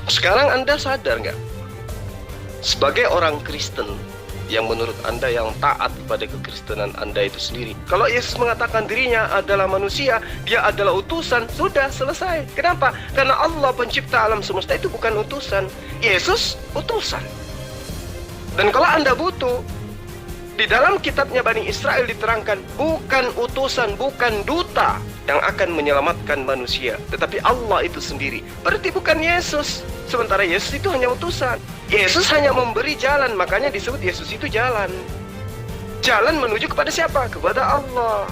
Sekarang Anda sadar nggak? Sebagai orang Kristen yang menurut Anda yang taat pada kekristenan Anda itu sendiri, kalau Yesus mengatakan dirinya adalah manusia, dia adalah utusan, sudah selesai. Kenapa? Karena Allah pencipta alam semesta itu bukan utusan, Yesus utusan. Dan kalau Anda butuh, di dalam kitabnya Bani Israel diterangkan, bukan utusan, bukan duta yang akan menyelamatkan manusia, tetapi Allah itu sendiri. Berarti bukan Yesus. Sementara Yesus itu hanya utusan. Yesus hanya memberi jalan, makanya disebut Yesus itu jalan. Jalan menuju kepada siapa? Kepada Allah.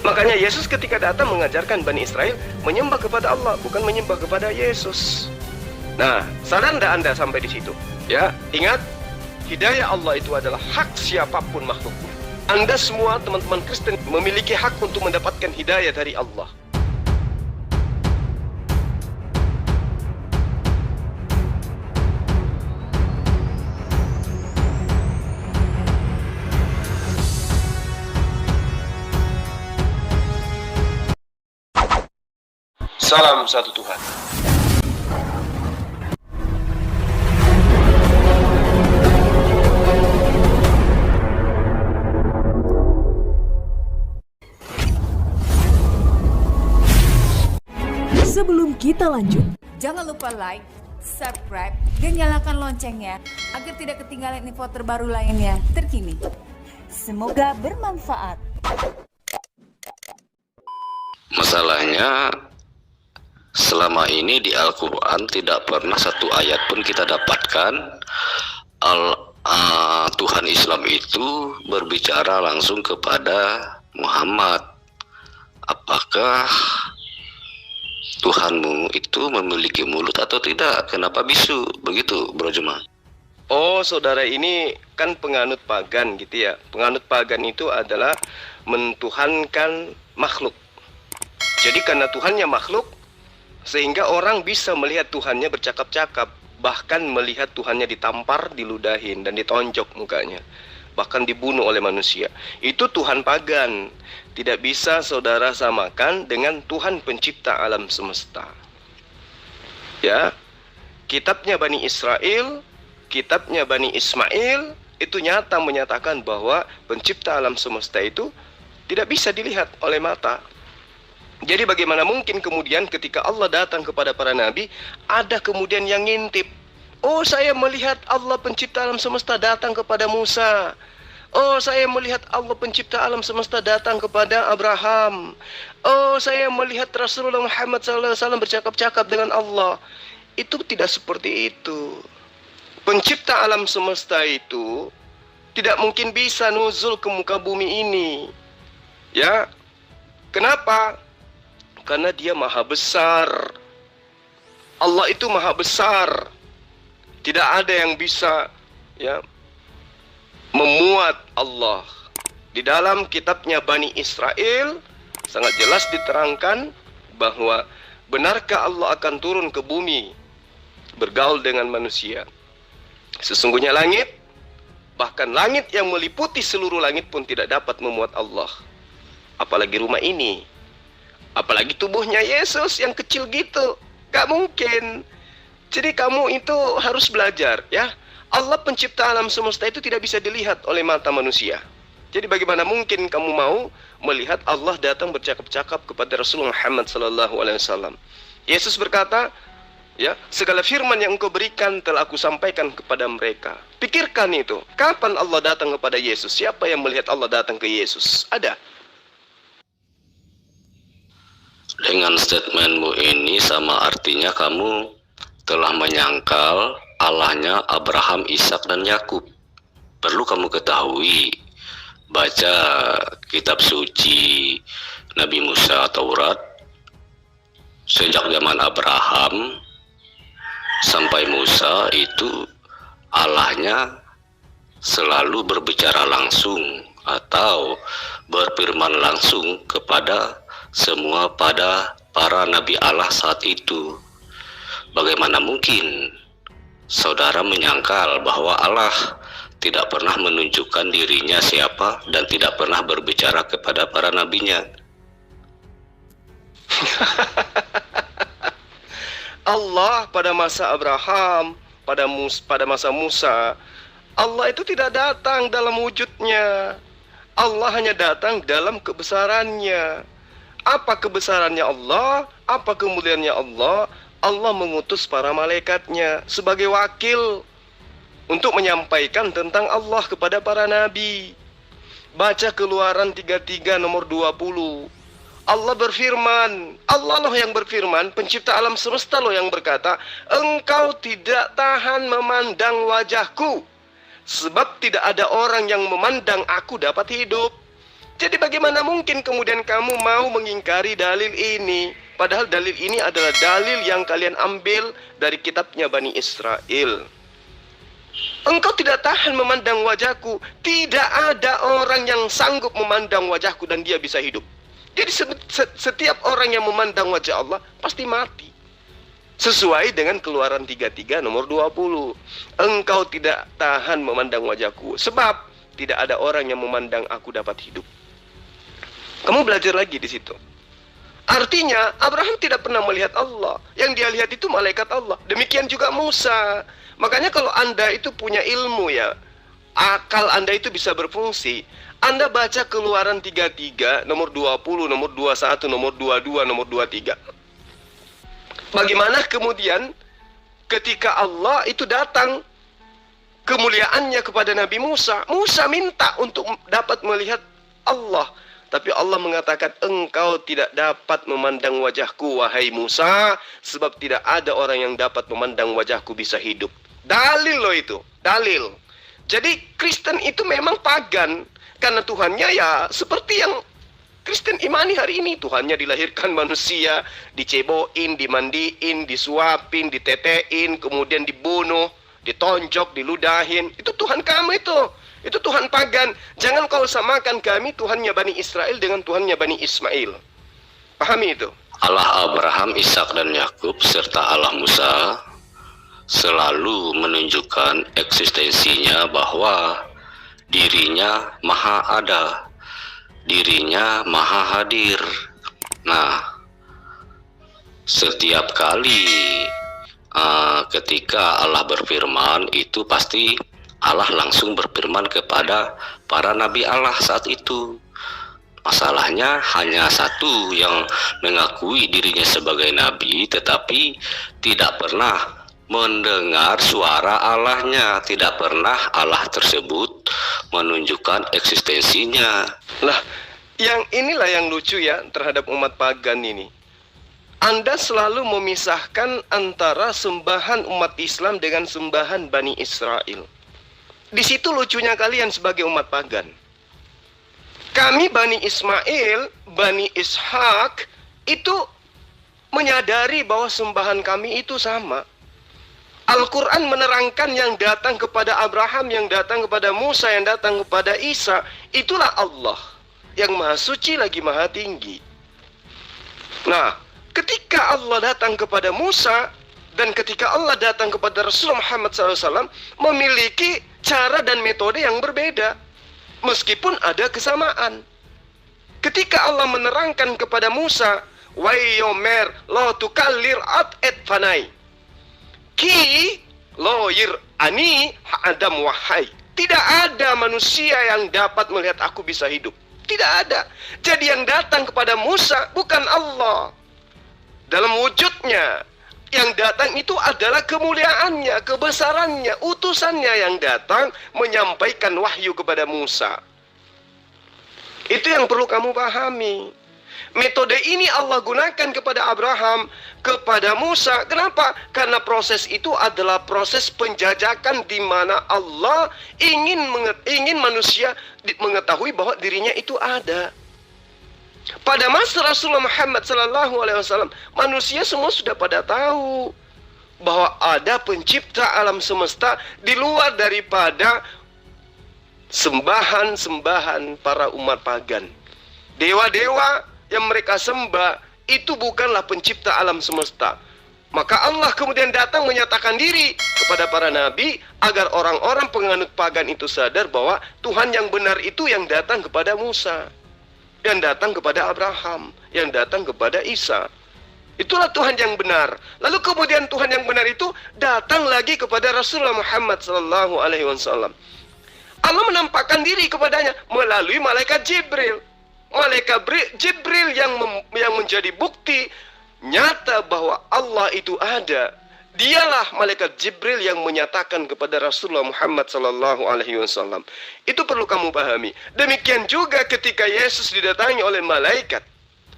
Makanya Yesus ketika datang mengajarkan Bani Israel menyembah kepada Allah, bukan menyembah kepada Yesus. Nah, sadar enggak Anda sampai di situ? Ya, ingat, hidayah Allah itu adalah hak siapapun makhluknya. Anda semua teman-teman Kristen memiliki hak untuk mendapatkan hidayah dari Allah. Salam satu Tuhan. Sebelum kita lanjut, Jangan lupa like, subscribe, dan nyalakan loncengnya agar tidak ketinggalan info terbaru lainnya terkini. Semoga bermanfaat. Masalahnya selama ini di Al-Quran tidak pernah satu ayat pun kita dapatkan Tuhan Islam itu berbicara langsung kepada Muhammad. Apakah Tuhanmu itu memiliki mulut atau tidak? Kenapa bisu? Begitu, Bro Juma. Oh, saudara ini kan penganut pagan gitu ya. Penganut pagan itu adalah mentuhankan makhluk. Jadi karena Tuhannya makhluk, sehingga orang bisa melihat Tuhannya bercakap-cakap, bahkan melihat Tuhannya ditampar, diludahin, dan ditonjok mukanya, bahkan dibunuh oleh manusia. Itu Tuhan pagan. Tidak bisa saudara samakan dengan Tuhan pencipta alam semesta. Ya, kitabnya Bani Israel, kitabnya Bani Ismail itu nyata menyatakan bahwa pencipta alam semesta itu tidak bisa dilihat oleh mata. Jadi bagaimana mungkin kemudian ketika Allah datang kepada para nabi, ada kemudian yang ngintip, oh saya melihat Allah pencipta alam semesta datang kepada Musa. Oh, saya melihat Allah pencipta alam semesta datang kepada Abraham. Oh, saya melihat Rasulullah Muhammad SAW bercakap-cakap dengan Allah. Itu tidak seperti itu. Pencipta alam semesta itu tidak mungkin bisa nuzul ke muka bumi ini. Ya, kenapa? Karena dia maha besar. Allah itu maha besar. Tidak ada yang bisa ya memuat Allah. Di dalam kitabnya Bani Israel sangat jelas diterangkan bahwa benarkah Allah akan turun ke bumi bergaul dengan manusia. Sesungguhnya langit, bahkan langit yang meliputi seluruh langit pun tidak dapat memuat Allah. Apalagi rumah ini, apalagi tubuhnya Yesus yang kecil gitu, gak mungkin. Jadi kamu itu harus belajar ya. Allah pencipta alam semesta itu tidak bisa dilihat oleh mata manusia. Jadi bagaimana mungkin kamu mau melihat Allah datang bercakap-cakap kepada Rasulullah Muhammad SAW? Yesus berkata, ya, segala firman yang engkau berikan telah aku sampaikan kepada mereka. Pikirkan itu. Kapan Allah datang kepada Yesus? Siapa yang melihat Allah datang ke Yesus? Ada? Dengan statementmu ini sama artinya kamu telah menyangkal Allahnya Abraham, Ishak, dan Yakub. Perlu kamu ketahui, baca kitab suci Nabi Musa, Taurat, sejak zaman Abraham sampai Musa itu Allahnya selalu berbicara langsung atau berfirman langsung kepada semua pada para nabi Allah saat itu. Bagaimana mungkin saudara menyangkal bahwa Allah tidak pernah menunjukkan dirinya siapa dan tidak pernah berbicara kepada para nabinya? Allah pada masa Abraham, pada masa Musa, Allah itu tidak datang dalam wujudnya. Allah hanya datang dalam kebesarannya. Apa kebesarannya Allah? Apa kemuliaannya Allah? Allah mengutus para malaikatnya sebagai wakil untuk menyampaikan tentang Allah kepada para nabi. Baca Keluaran 33 nomor 20. Allah berfirman, Allah loh yang berfirman, pencipta alam semesta loh yang berkata, engkau tidak tahan memandang wajahku, sebab tidak ada orang yang memandang aku dapat hidup. Jadi bagaimana mungkin kemudian kamu mau mengingkari dalil ini? Padahal dalil ini adalah dalil yang kalian ambil dari kitabnya Bani Israel. Engkau tidak tahan memandang wajahku. Tidak ada orang yang sanggup memandang wajahku dan dia bisa hidup. Jadi setiap orang yang memandang wajah Allah pasti mati. Sesuai dengan Keluaran 33 nomor 20. Engkau tidak tahan memandang wajahku, sebab tidak ada orang yang memandang aku dapat hidup. Kamu belajar lagi di situ. Artinya Abraham tidak pernah melihat Allah. Yang dia lihat itu malaikat Allah. Demikian juga Musa. Makanya kalau Anda itu punya ilmu ya, akal Anda itu bisa berfungsi. Anda baca Keluaran 33 nomor 20, nomor 21, nomor 22, nomor 23. Bagaimana kemudian ketika Allah itu datang kemuliaannya kepada Nabi Musa, Musa minta untuk dapat melihat Allah. Tapi Allah mengatakan, engkau tidak dapat memandang wajahku, wahai Musa, sebab tidak ada orang yang dapat memandang wajahku bisa hidup. Dalil loh itu, dalil. Jadi Kristen itu memang pagan, karena Tuhannya ya seperti yang Kristen imani hari ini. Tuhannya dilahirkan manusia, diceboin, dimandiin, disuapin, ditetein, kemudian dibunuh, ditonjok, diludahin. Itu Tuhan kamu itu. Itu Tuhan pagan. Jangan kau samakan kami Tuhannya Bani Israel dengan Tuhannya Bani Ismail. Pahami itu? Allah Abraham, Ishak dan Yakub serta Allah Musa selalu menunjukkan eksistensinya bahwa dirinya maha ada, dirinya maha hadir. Nah, setiap kali ketika Allah berfirman, itu pasti Allah langsung berfirman kepada para nabi Allah saat itu. Masalahnya hanya satu yang mengakui dirinya sebagai nabi, tetapi tidak pernah mendengar suara Allahnya. Tidak pernah Allah tersebut menunjukkan eksistensinya. Lah, yang inilah yang lucu ya terhadap umat pagan ini. Anda selalu memisahkan antara sembahan umat Islam dengan sembahan Bani Israel. Di situ lucunya kalian sebagai umat pagan. Kami Bani Ismail, Bani Ishak itu menyadari bahwa sembahan kami itu sama. Al-Quran menerangkan yang datang kepada Abraham, yang datang kepada Musa, yang datang kepada Isa, itulah Allah yang maha suci lagi maha tinggi. Nah, ketika Allah datang kepada Musa dan ketika Allah datang kepada Rasulullah Muhammad SAW, memiliki cara dan metode yang berbeda, meskipun ada kesamaan. Ketika Allah menerangkan kepada Musa, wa yomer lo tukallir at et fanai ki loyir ani adam wahai. Tidak ada manusia yang dapat melihat aku bisa hidup. Tidak ada. Jadi yang datang kepada Musa bukan Allah dalam wujudnya. Yang datang itu adalah kemuliaannya, kebesarannya, utusannya yang datang menyampaikan wahyu kepada Musa. Itu yang perlu kamu pahami. Metode ini Allah gunakan kepada Abraham, kepada Musa. Kenapa? Karena proses itu adalah proses penjajakan di mana Allah ingin manusia mengetahui bahwa dirinya itu ada. Pada masa Rasulullah Muhammad SAW, manusia semua sudah pada tahu bahwa ada pencipta alam semesta di luar daripada sembahan-sembahan para umat pagan. Dewa-dewa yang mereka sembah itu bukanlah pencipta alam semesta. Maka Allah kemudian datang menyatakan diri kepada para nabi agar orang-orang penganut pagan itu sadar bahwa Tuhan yang benar itu yang datang kepada Musa, yang datang kepada Abraham, yang datang kepada Isa. Itulah Tuhan yang benar. Lalu kemudian Tuhan yang benar itu datang lagi kepada Rasulullah Muhammad sallallahu alaihi wasallam. Allah menampakkan diri kepadanya melalui malaikat Jibril. Malaikat Jibril yang menjadi bukti nyata bahwa Allah itu ada. Dialah malaikat Jibril yang menyatakan kepada Rasulullah Muhammad sallallahu alaihi wasallam. Itu perlu kamu pahami. Demikian juga ketika Yesus didatangi oleh malaikat,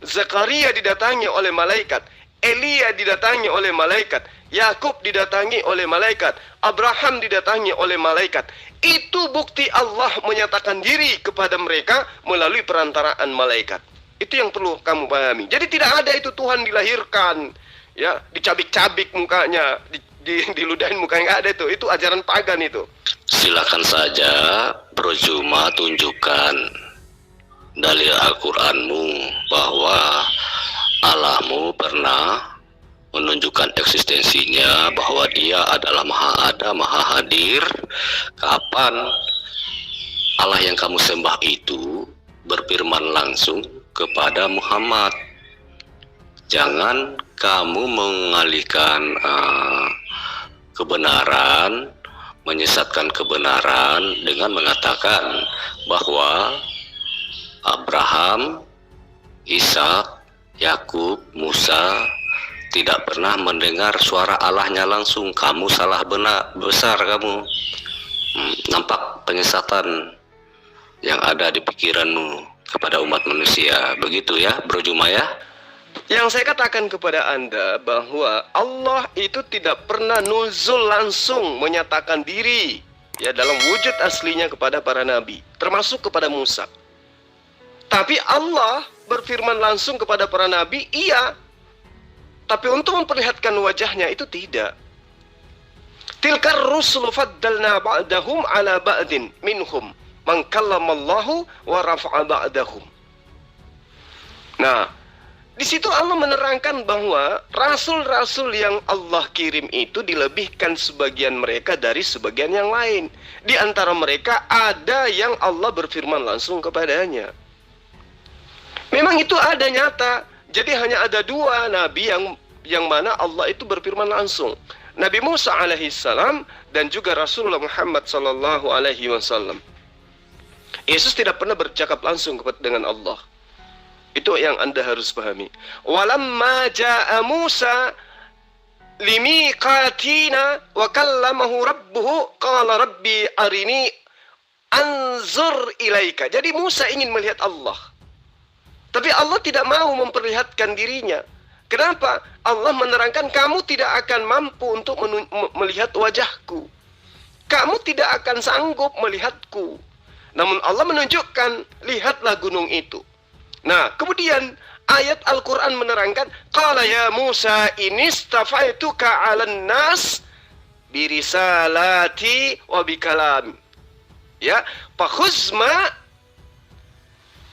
Zakaria didatangi oleh malaikat, Elia didatangi oleh malaikat, Yakub didatangi oleh malaikat, Abraham didatangi oleh malaikat. Itu bukti Allah menyatakan diri kepada mereka melalui perantaraan malaikat. Itu yang perlu kamu pahami. Jadi tidak ada itu Tuhan dilahirkan, ya, dicabik-cabik mukanya, diludahin mukanya, nggak ada itu. Itu ajaran pagan itu. Silakan saja Bro Juma tunjukkan dalil Al-Qur'anmu bahwa Allahmu pernah menunjukkan eksistensinya, bahwa dia adalah maha ada, maha hadir. Kapan Allah yang kamu sembah itu berfirman langsung kepada Muhammad? Jangan kamu mengalihkan kebenaran, menyesatkan kebenaran dengan mengatakan bahwa Abraham, Ishak, Yakub, Musa tidak pernah mendengar suara Allahnya langsung. Kamu salah besar kamu. Nampak penyesatan yang ada di pikiranmu kepada umat manusia. Begitu ya Bro Juma ya. Yang saya katakan kepada Anda bahwa Allah itu tidak pernah nuzul langsung menyatakan diri, ya, dalam wujud aslinya kepada para nabi, termasuk kepada Musa. Tapi Allah berfirman langsung kepada para nabi, iya. Tapi untuk memperlihatkan wajahnya itu tidak. Tilkar rusulu faddalna ba'dahum ala ba'din minhum man kallamallahu wa rafa'a ba'dahum. Nah, di situ Allah menerangkan bahwa rasul-rasul yang Allah kirim itu dilebihkan sebagian mereka dari sebagian yang lain. Di antara mereka ada yang Allah berfirman langsung kepadanya. Memang itu ada nyata. Jadi hanya ada dua nabi yang mana Allah itu berfirman langsung. Nabi Musa alaihissalam dan juga Rasulullah Muhammad sallallahu alaihi wasallam. Yesus tidak pernah bercakap langsung dengan Allah. Itu yang Anda harus pahami. Walamma jaa Musa limiqatina wa kallamahu rabbuhu qala rabbi arini anzur ilaika. Jadi Musa ingin melihat Allah. Tapi Allah tidak mau memperlihatkan dirinya. Kenapa? Allah menerangkan kamu tidak akan mampu untuk melihat wajahku. Kamu tidak akan sanggup melihatku. Namun Allah menunjukkan, lihatlah gunung itu. Nah, kemudian ayat Al-Quran menerangkan, Qala ya Musa inistafaituka 'alan nas birisalati wa bikalam. Ya, fakhuzma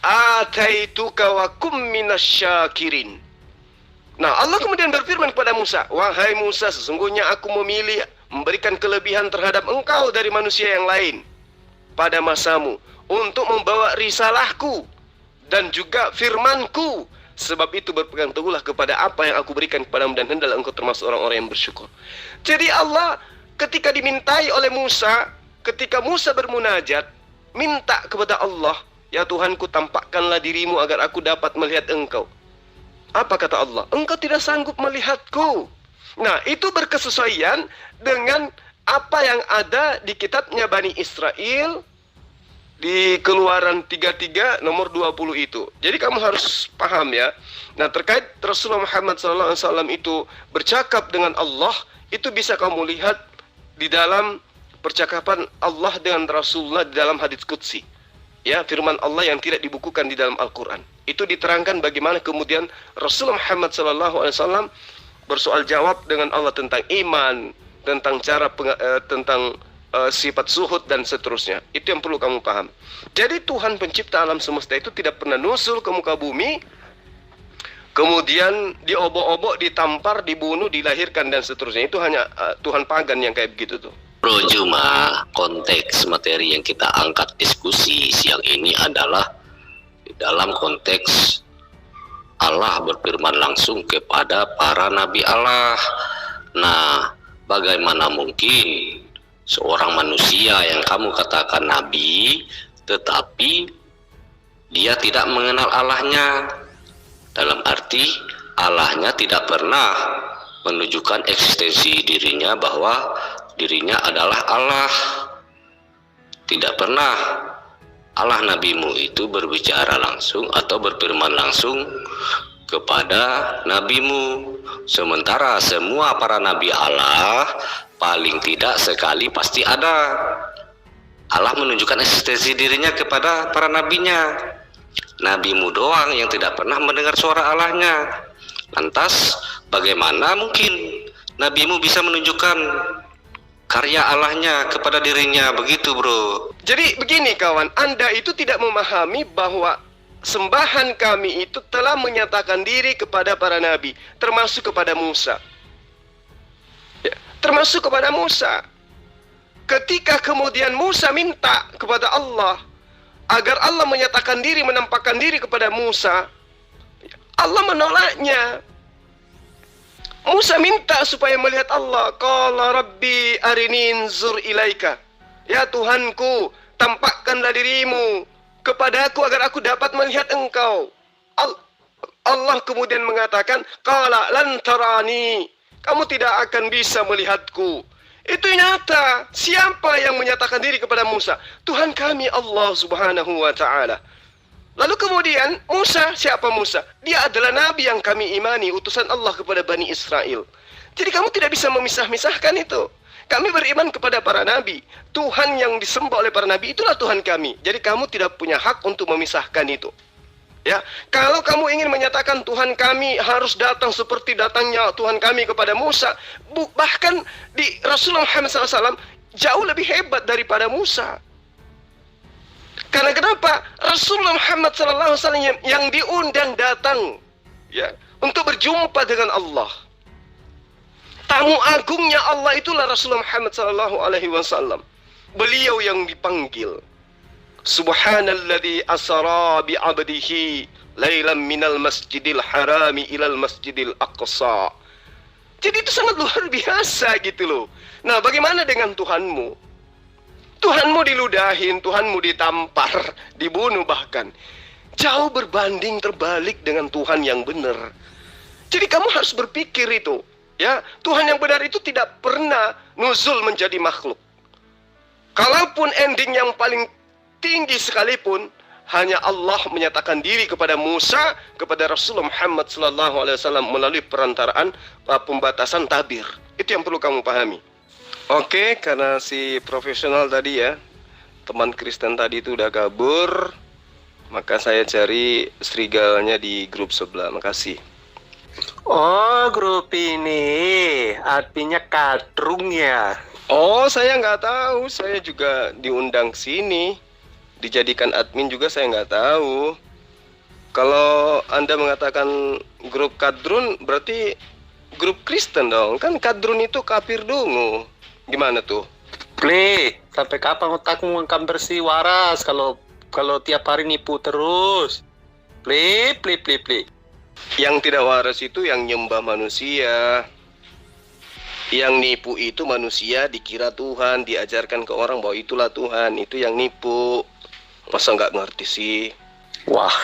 ataituka wa kum minasyakirin. Nah, Allah kemudian berfirman kepada Musa, wahai Musa, sesungguhnya aku memilih memberikan kelebihan terhadap engkau dari manusia yang lain pada masamu untuk membawa risalahku dan juga firmanku. Sebab itu berpegang teguhlah kepada apa yang aku berikan kepadamu dan hendaklah engkau termasuk orang-orang yang bersyukur. Jadi Allah ketika dimintai oleh Musa, ketika Musa bermunajat, minta kepada Allah, ya Tuhanku, tampakkanlah dirimu agar aku dapat melihat engkau. Apa kata Allah? Engkau tidak sanggup melihatku. Nah, itu berkesesuaian dengan apa yang ada di kitabnya Bani Israel, di Keluaran 33 nomor 20 itu. Jadi kamu harus paham ya. Nah, terkait Rasulullah Muhammad SAW itu bercakap dengan Allah, itu bisa kamu lihat di dalam percakapan Allah dengan Rasulullah di dalam hadits qudsi. Ya, firman Allah yang tidak dibukukan di dalam Al-Quran. Itu diterangkan bagaimana kemudian Rasulullah Muhammad SAW bersoal jawab dengan Allah tentang iman, tentang cara sifat suhud dan seterusnya. Itu yang perlu kamu paham. Jadi Tuhan pencipta alam semesta itu tidak pernah nusul ke muka bumi, kemudian diobok-obok, ditampar, dibunuh, dilahirkan dan seterusnya. Itu hanya Tuhan pagan yang kayak begitu tuh. Bro Juma, konteks materi yang kita angkat diskusi siang ini adalah di dalam konteks Allah berfirman langsung kepada para nabi Allah. Nah, bagaimana mungkin seorang manusia yang kamu katakan nabi, tetapi dia tidak mengenal Allahnya? Dalam arti Allahnya tidak pernah menunjukkan eksistensi dirinya bahwa dirinya adalah Allah. Tidak pernah Allah nabimu itu berbicara langsung atau berfirman langsung kepada nabimu. Sementara semua para nabi Allah paling tidak sekali pasti ada. Allah menunjukkan eksistensi dirinya kepada para nabinya. Nabimu doang yang tidak pernah mendengar suara Allahnya. Lantas bagaimana mungkin nabimu bisa menunjukkan karya Allahnya kepada dirinya? Begitu bro. Jadi begini kawan, Anda itu tidak memahami bahwa sembahan kami itu telah menyatakan diri kepada para nabi, termasuk kepada Musa. Ya, termasuk kepada Musa. Ketika kemudian Musa minta kepada Allah agar Allah menyatakan diri, menampakkan diri kepada Musa, Allah menolaknya. Musa minta supaya melihat Allah. Qala rabbi arini anzur ilaika. Ya Tuhanku, tampakkanlah dirimu kepadaku agar aku dapat melihat engkau. Allah kemudian mengatakan, qala lan tarani. Kamu tidak akan bisa melihatku. Itu nyata. Siapa yang menyatakan diri kepada Musa? Tuhan kami Allah Subhanahu wa ta'ala. Lalu kemudian Musa, siapa Musa? Dia adalah nabi yang kami imani, utusan Allah kepada Bani Israel. Jadi kamu tidak bisa memisah-misahkan itu. Kami beriman kepada para nabi. Tuhan yang disembah oleh para nabi itulah Tuhan kami. Jadi kamu tidak punya hak untuk memisahkan itu. Ya, kalau kamu ingin menyatakan Tuhan kami harus datang seperti datangnya Tuhan kami kepada Musa, bahkan di Rasulullah Muhammad SAW jauh lebih hebat daripada Musa. Karena kenapa? Rasulullah Muhammad SAW yang diundang datang ya untuk berjumpa dengan Allah. Tamu agungnya Allah itulah Rasulullah Muhammad SAW. Beliau yang dipanggil. Subhanalladzi asra bi 'abdihi lailan minal masjidil harami ilal masjidil aqsa. Jadi itu sangat luar biasa gitu loh. Nah, bagaimana dengan Tuhanmu? Tuhanmu diludahin, Tuhanmu ditampar, dibunuh bahkan. Jauh berbanding terbalik dengan Tuhan yang benar. Jadi kamu harus berpikir itu. Ya, Tuhan yang benar itu tidak pernah nuzul menjadi makhluk. Kalaupun ending yang paling tinggi sekalipun, hanya Allah menyatakan diri kepada Musa, kepada Rasulullah Muhammad SAW melalui perantaraan pembatasan tabir. Itu yang perlu kamu pahami. Oke, karena si profesional tadi ya, teman Kristen tadi itu udah kabur, maka saya cari serigalanya di grup sebelah. Makasih. Oh, grup ini artinya kadrung ya. Oh, saya nggak tahu. Saya juga diundang sini, dijadikan admin juga saya nggak tahu. Kalau Anda mengatakan grup kadrun, berarti grup Kristen dong. Kan kadrun itu kafir dungu. Gimana tuh? Play, sampai kapan otakmu akan bersih waras kalau tiap hari nipu terus? Play. Yang tidak waras itu yang nyembah manusia. Yang nipu itu manusia dikira Tuhan, diajarkan ke orang bahwa itulah Tuhan, itu yang nipu. Masa nggak ngerti sih? Wah,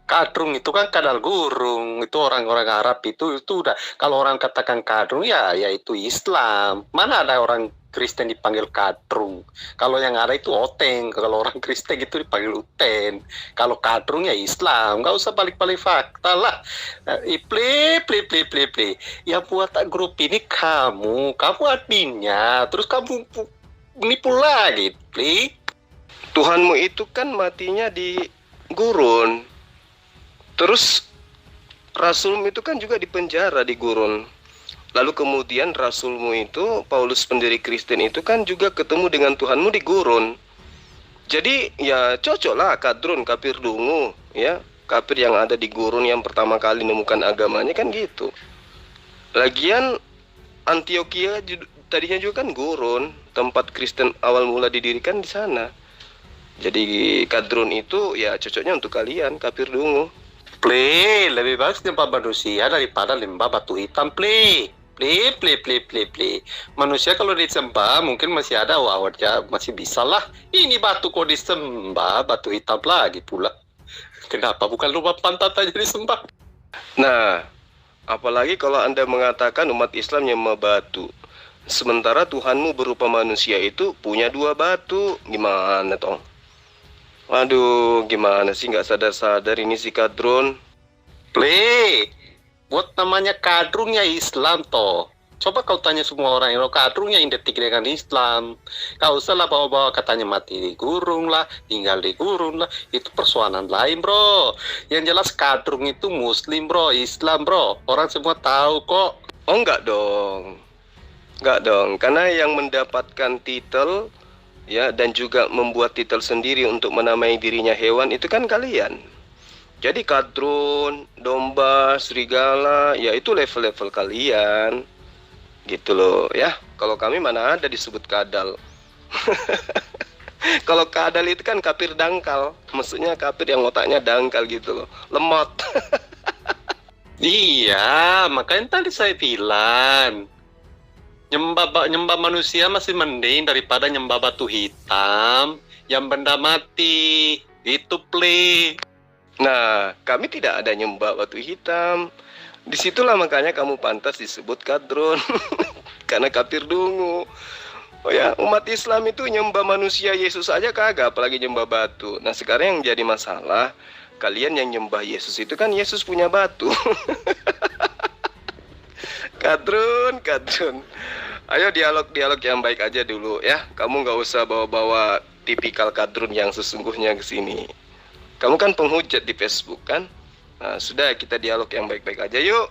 kadrung itu kan kadal gurung, itu orang-orang Arab itu udah, kalau orang katakan kadrung ya itu Islam. Mana ada orang Kristen dipanggil kadrung? Kalau yang ada itu oteng, kalau orang Kristen itu dipanggil uten. Kalau kadrung ya Islam, nggak usah balik-balik fakta lah. Play. Ya buat grup ini kamu adminnya, terus kamu nipu lagi, play. Tuhanmu itu kan matinya di gurun. Terus Rasulmu itu kan juga dipenjara di gurun. Lalu kemudian Rasulmu itu, Paulus pendiri Kristen itu kan juga ketemu dengan Tuhanmu di gurun. Jadi ya cocoklah kadrun, kafir dungu, ya. Kafir yang ada di gurun yang pertama kali menemukan agamanya kan gitu. Lagian Antioquia tadinya juga kan gurun, tempat Kristen awal mula didirikan di sana. Jadi kadrun itu ya cocoknya untuk kalian, kafir dungu. Play, lebih bagus nyembah manusia daripada lembah batu hitam, play. Play. Manusia kalau disembah mungkin masih ada awalnya, masih bisa lah. Ini batu kok disembah, batu hitam lagi pula. Kenapa bukan lubang pantat aja disembah? Nah, apalagi kalau Anda mengatakan umat Islam nyembah batu. Sementara Tuhanmu berupa manusia itu punya 2 batu. Gimana toh? Aduh, gimana sih nggak sadar-sadar ini si Kadron? Play, buat namanya kadrungnya Islam toh. Coba kau tanya semua orang yang kadrungnya identik dengan Islam. Kau usahlah bawa-bawa katanya mati di gurun lah, tinggal di gurun lah. Itu persoalan lain bro. Yang jelas kadrung itu Muslim bro, Islam bro. Orang semua tahu kok. Oh enggak dong. Enggak dong, karena yang mendapatkan titel ya dan juga membuat titel sendiri untuk menamai dirinya hewan itu kan kalian. Jadi kadrun, domba, serigala, ya itu level-level kalian. Gitu loh ya. Kalau kami mana ada disebut kadal. Kalau kadal itu kan kafir dangkal. Maksudnya kafir yang otaknya dangkal gitu loh. Lemot. Iya, makanya tadi saya bilang nyembah manusia masih mending daripada nyembah batu hitam yang benda mati. Itu play. Nah, kami tidak ada nyembah batu hitam. Disitulah makanya kamu pantas disebut kadron. Karena kafir dungu. Oh ya, umat Islam itu nyembah manusia Yesus aja kagak, apalagi nyembah batu. Nah, sekarang yang jadi masalah, kalian yang nyembah Yesus itu kan Yesus punya batu. Kadrun. Ayo dialog yang baik aja dulu ya. Kamu nggak usah bawa-bawa tipikal kadrun yang sesungguhnya ke sini. Kamu kan penghujat di Facebook kan? Nah, sudah kita dialog yang baik-baik aja yuk.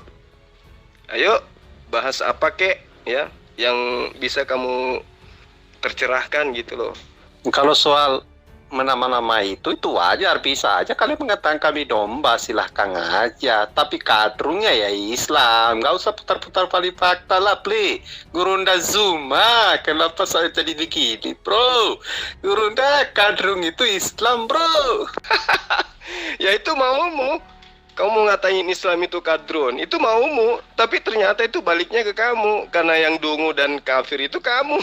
Ayo bahas apa kek ya yang bisa kamu tercerahkan gitu loh. Kalau soal nama-nama itu wajar, bisa aja kalian mengatakan kami domba, silahkan aja. Tapi kadrungnya ya Islam, nggak usah putar-putar balik fakta lah, play. Gurunda Zuma, kenapa saya jadi begini, bro? Gurunda kadrung itu Islam, bro. Ya itu maumu. Kamu ngatain Islam itu kadrun, itu maumu. Tapi ternyata itu baliknya ke kamu, karena yang dungu dan kafir itu kamu.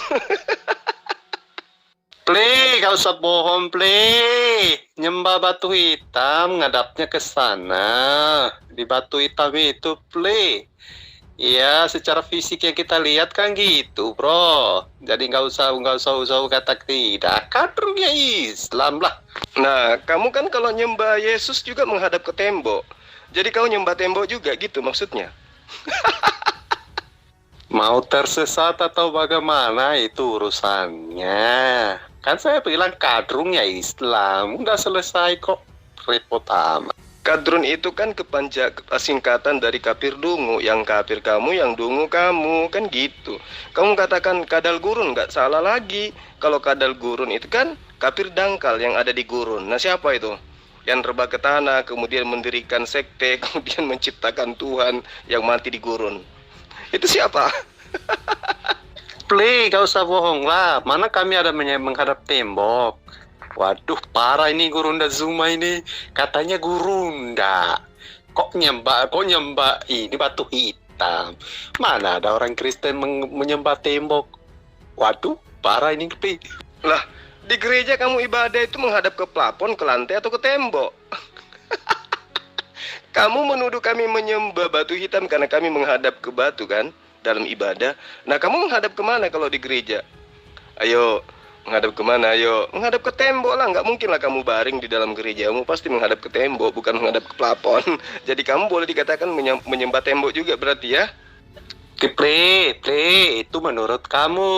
Play, gak usah bohong, play. Nyembah batu hitam, ngadapnya ke sana. Di batu hitam itu, play. Ya, secara fisik yang kita lihat kan gitu, bro. Jadi nggak usah kata tidak. Kadrungnya Islam lah. Nah, kamu kan kalau nyembah Yesus juga menghadap ke tembok. Jadi kau nyembah tembok juga gitu maksudnya. Mau tersesat atau bagaimana itu urusannya. Kan saya bilang kadrungnya Islam. Udah selesai kok. Repot amat. Kadrun itu kan singkatan dari kafir dungu. Yang kafir kamu, yang dungu kamu. Kan gitu. Kamu katakan kadal gurun, nggak salah lagi. Kalau kadal gurun itu kan kafir dangkal yang ada di gurun. Nah siapa itu? Yang terbang ke tanah, kemudian mendirikan sekte, kemudian menciptakan Tuhan yang mati di gurun. Itu siapa? Play, gak usah bohong lah. Mana kami ada menghadap tembok. Waduh, parah ini Gurunda Zuma ini. Katanya Gurunda. Kok nyembah ini batu hitam. Mana ada orang Kristen menyembah tembok. Waduh, parah ini. Lah, di gereja kamu ibadah itu menghadap ke plafon, ke lantai, atau ke tembok? Kamu menuduh kami menyembah batu hitam karena kami menghadap ke batu kan? Dalam ibadah. Nah, kamu menghadap kemana kalau di gereja? Ayo, menghadap kemana? Ayo, menghadap ke tembok lah. Nggak mungkin lah kamu baring di dalam gerejamu. Pasti menghadap ke tembok, bukan menghadap ke plafon. Jadi kamu boleh dikatakan menyembah tembok juga berarti ya? Play, itu menurut kamu.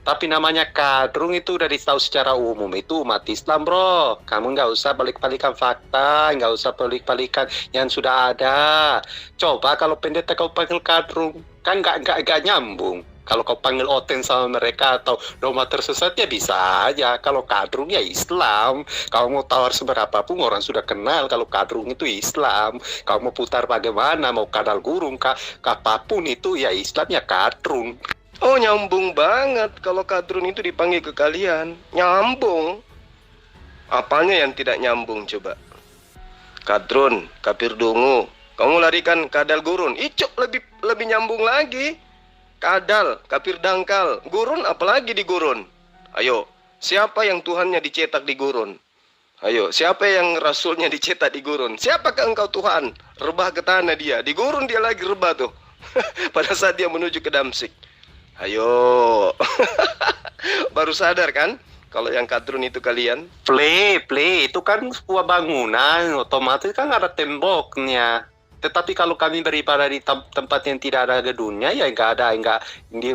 Tapi namanya kadrung itu udah ditahu secara umum. Itu umat Islam, bro. Kamu nggak usah balik-balikan fakta. Nggak usah balik-balikan yang sudah ada. Coba kalau pendeta kau panggil kadrung. Kan nggak nyambung. Kalau kau panggil Oten sama mereka atau domba tersesat ya bisa aja. Kalau kadrung ya Islam. Kau mau tawar seberapa pun orang sudah kenal kalau kadrung itu Islam. Kau mau putar bagaimana, mau kadal gurung, apapun itu ya Islam ya kadrung. Oh, nyambung banget kalau kadrun itu dipanggil ke kalian. Nyambung. Apanya yang tidak nyambung coba? Kadrun, kafir dungu. Kamu larikan kadal gurun. Icuk lebih nyambung lagi. Kadal, kafir dangkal. Gurun apalagi di gurun. Ayo, siapa yang Tuhannya dicetak di gurun? Ayo, siapa yang rasulnya dicetak di gurun? Siapakah engkau Tuhan? Rebah ke tanah dia. Di gurun dia lagi rebah tuh. Pada saat dia menuju ke Damsik. Ayo. Baru sadar kan? Kalau yang kadrun itu kalian. Play, itu kan sebuah bangunan, otomatis kan ada temboknya. Tetapi kalau kami beribadah di tempat yang tidak ada gedungnya, ya enggak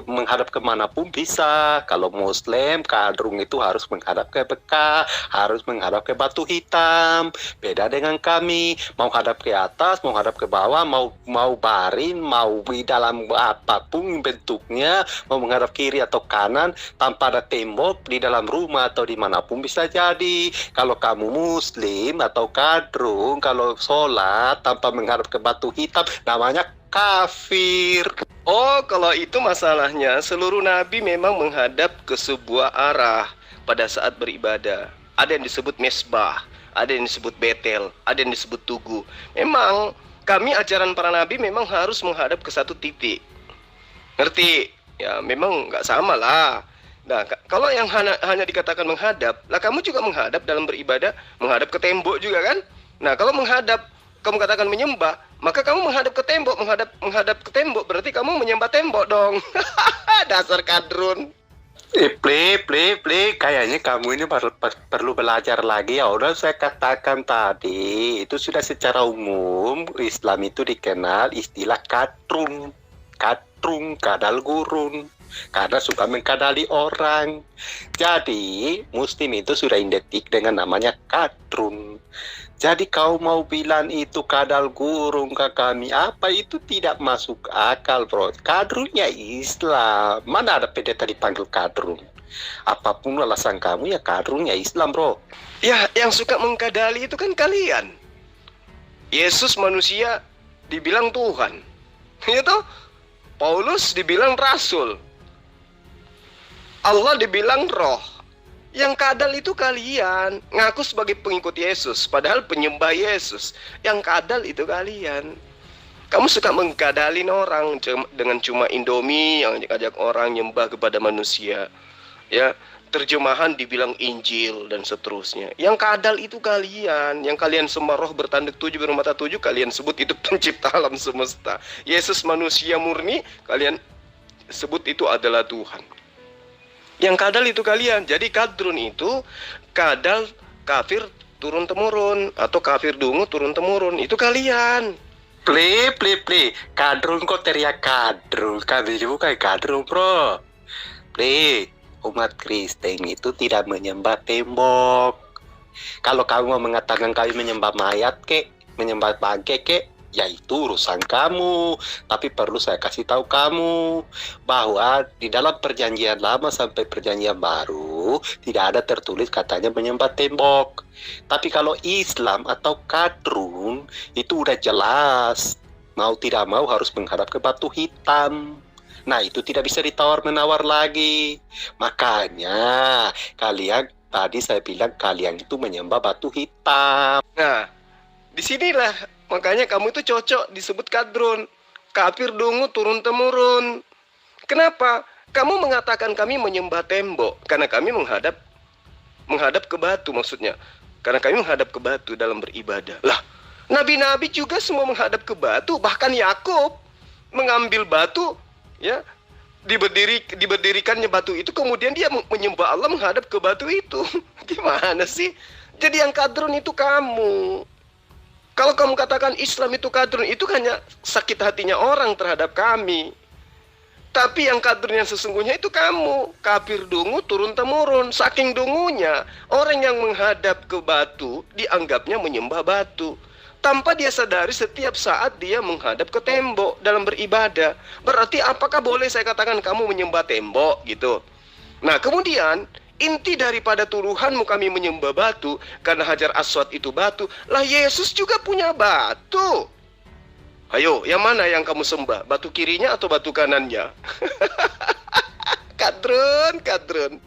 menghadap kemanapun bisa. Kalau Muslim, kadrung itu harus menghadap ke Mekah, harus menghadap ke Batu Hitam. Beda dengan kami, mau hadap ke atas, mau hadap ke bawah, mau baring, mau di dalam apapun bentuknya, mau menghadap kiri atau kanan, tanpa ada tembok di dalam rumah atau dimanapun bisa jadi. Kalau kamu Muslim atau kadrung, kalau sholat tanpa menghadap ke Batu Hitam, namanya kafir. Oh, kalau itu masalahnya, seluruh nabi memang menghadap ke sebuah arah pada saat beribadah. Ada yang disebut mesbah, ada yang disebut betel, ada yang disebut tugu. Memang kami ajaran para nabi memang harus menghadap ke satu titik. Ngerti? Ya, memang nggak sama lah. Nah, kalau yang hanya dikatakan menghadap, lah kamu juga menghadap dalam beribadah, menghadap ke tembok juga kan? Nah, kalau menghadap kamu katakan menyembah, maka kamu menghadap ke tembok, menghadap ke tembok berarti kamu menyembah tembok dong. Dasar kadrun. Play. Kayaknya kamu ini perlu belajar lagi. Ya udah saya katakan tadi, itu sudah secara umum Islam itu dikenal istilah kadrun, kadal gurun. Karena suka mengkadali orang. Jadi Muslim itu sudah identik dengan namanya kadrun. Jadi kau mau bilang itu kadal gurung ke kami, apa itu tidak masuk akal, bro. Kadrunnya Islam. Mana ada pendeta dipanggil kadrun? Apapun alasan kamu, ya kadrunnya Islam, bro. Ya, yang suka mengkadali itu kan kalian. Yesus manusia dibilang Tuhan. Itu Paulus dibilang rasul. Allah dibilang roh. Yang kadal itu kalian, ngaku sebagai pengikut Yesus, padahal penyembah Yesus. Yang kadal itu kalian. Kamu suka mengkadalin orang dengan cuma Indomie yang ajak orang nyembah kepada manusia. Ya, terjemahan dibilang Injil dan seterusnya. Yang kadal itu kalian, yang kalian sembah roh bertanduk 7 bermata 7, kalian sebut itu pencipta alam semesta. Yesus manusia murni, kalian sebut itu adalah Tuhan. Yang kadal itu kalian. Jadi kadrun itu kadal kafir turun temurun atau kafir dungu turun temurun. Itu kalian. Play. Kadrun kok teriak kadrun. Kami bukan kadrun, bro. Play. Umat Kristen itu tidak menyembah tembok. Kalau kamu mau mengatakan kami menyembah mayat menyembah bangke ya itu urusan kamu. Tapi perlu saya kasih tahu kamu bahwa di dalam perjanjian lama sampai perjanjian baru tidak ada tertulis katanya menyembah tembok. Tapi kalau Islam atau kadrun itu udah jelas, mau tidak mau harus menghadap ke Batu Hitam. Nah, itu tidak bisa ditawar-menawar lagi. Makanya kalian tadi saya bilang kalian itu menyembah Batu Hitam. Nah, disinilah makanya kamu itu cocok disebut kadrun. Kafir dungu turun temurun. Kenapa? Kamu mengatakan kami menyembah tembok karena kami menghadap ke batu, maksudnya. Karena kami menghadap ke batu dalam beribadah. Lah, nabi-nabi juga semua menghadap ke batu. Bahkan Yakub mengambil batu, ya, diberdirikannya batu itu, kemudian dia menyembah Allah menghadap ke batu itu. Gimana sih? Jadi yang kadrun itu kamu. Kalau kamu katakan Islam itu kadrun, itu hanya sakit hatinya orang terhadap kami. Tapi yang kadrun yang sesungguhnya itu kamu. Kafir dungu turun temurun. Saking dungunya, orang yang menghadap ke batu dianggapnya menyembah batu, tanpa dia sadari setiap saat dia menghadap ke tembok dalam beribadah. Berarti apakah boleh saya katakan kamu menyembah tembok gitu? Nah, kemudian inti daripada tuduhanmu kami menyembah batu karena Hajar Aswad itu batu, lah Yesus juga punya batu. Ayo, yang mana yang kamu sembah? Batu kirinya atau batu kanannya? Kadrun.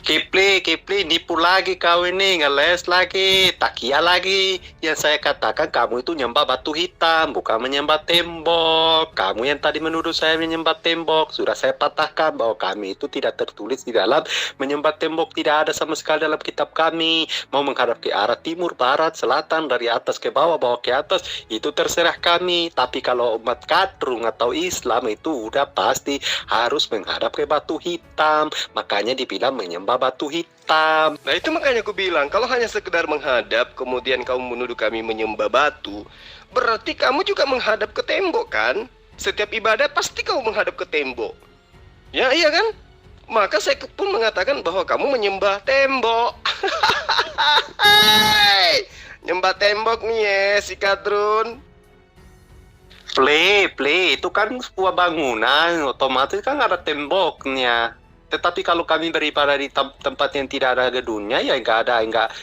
Kipli, nipu lagi kau ini, ngeles lagi, takia lagi. Yang saya katakan kamu itu nyembah batu hitam, bukan menyembah tembok. Kamu yang tadi menuduh saya menyembah tembok, sudah saya patahkan bahwa kami itu tidak tertulis di dalam menyembah tembok. Tidak ada sama sekali dalam kitab kami. Mau menghadap ke arah timur, barat, selatan, dari atas ke bawah, bawah ke atas, itu terserah kami. Tapi kalau umat Kadrung atau Islam itu udah pasti harus menghadap ke batu hitam. Makanya dibilang menyembah batu hitam. Nah itu makanya aku bilang, kalau hanya sekedar menghadap, kemudian kamu menuduh kami menyembah batu, berarti kamu juga menghadap ke tembok kan? Setiap ibadah pasti kamu menghadap ke tembok. Ya iya kan? Maka saya pun mengatakan bahwa kamu menyembah tembok. Nyembah tembok nih ya si Kadrun. Play, itu kan sebuah bangunan, otomatis kan ada temboknya. Tetapi kalau kami beribadah di tempat yang tidak ada gedungnya, ya nggak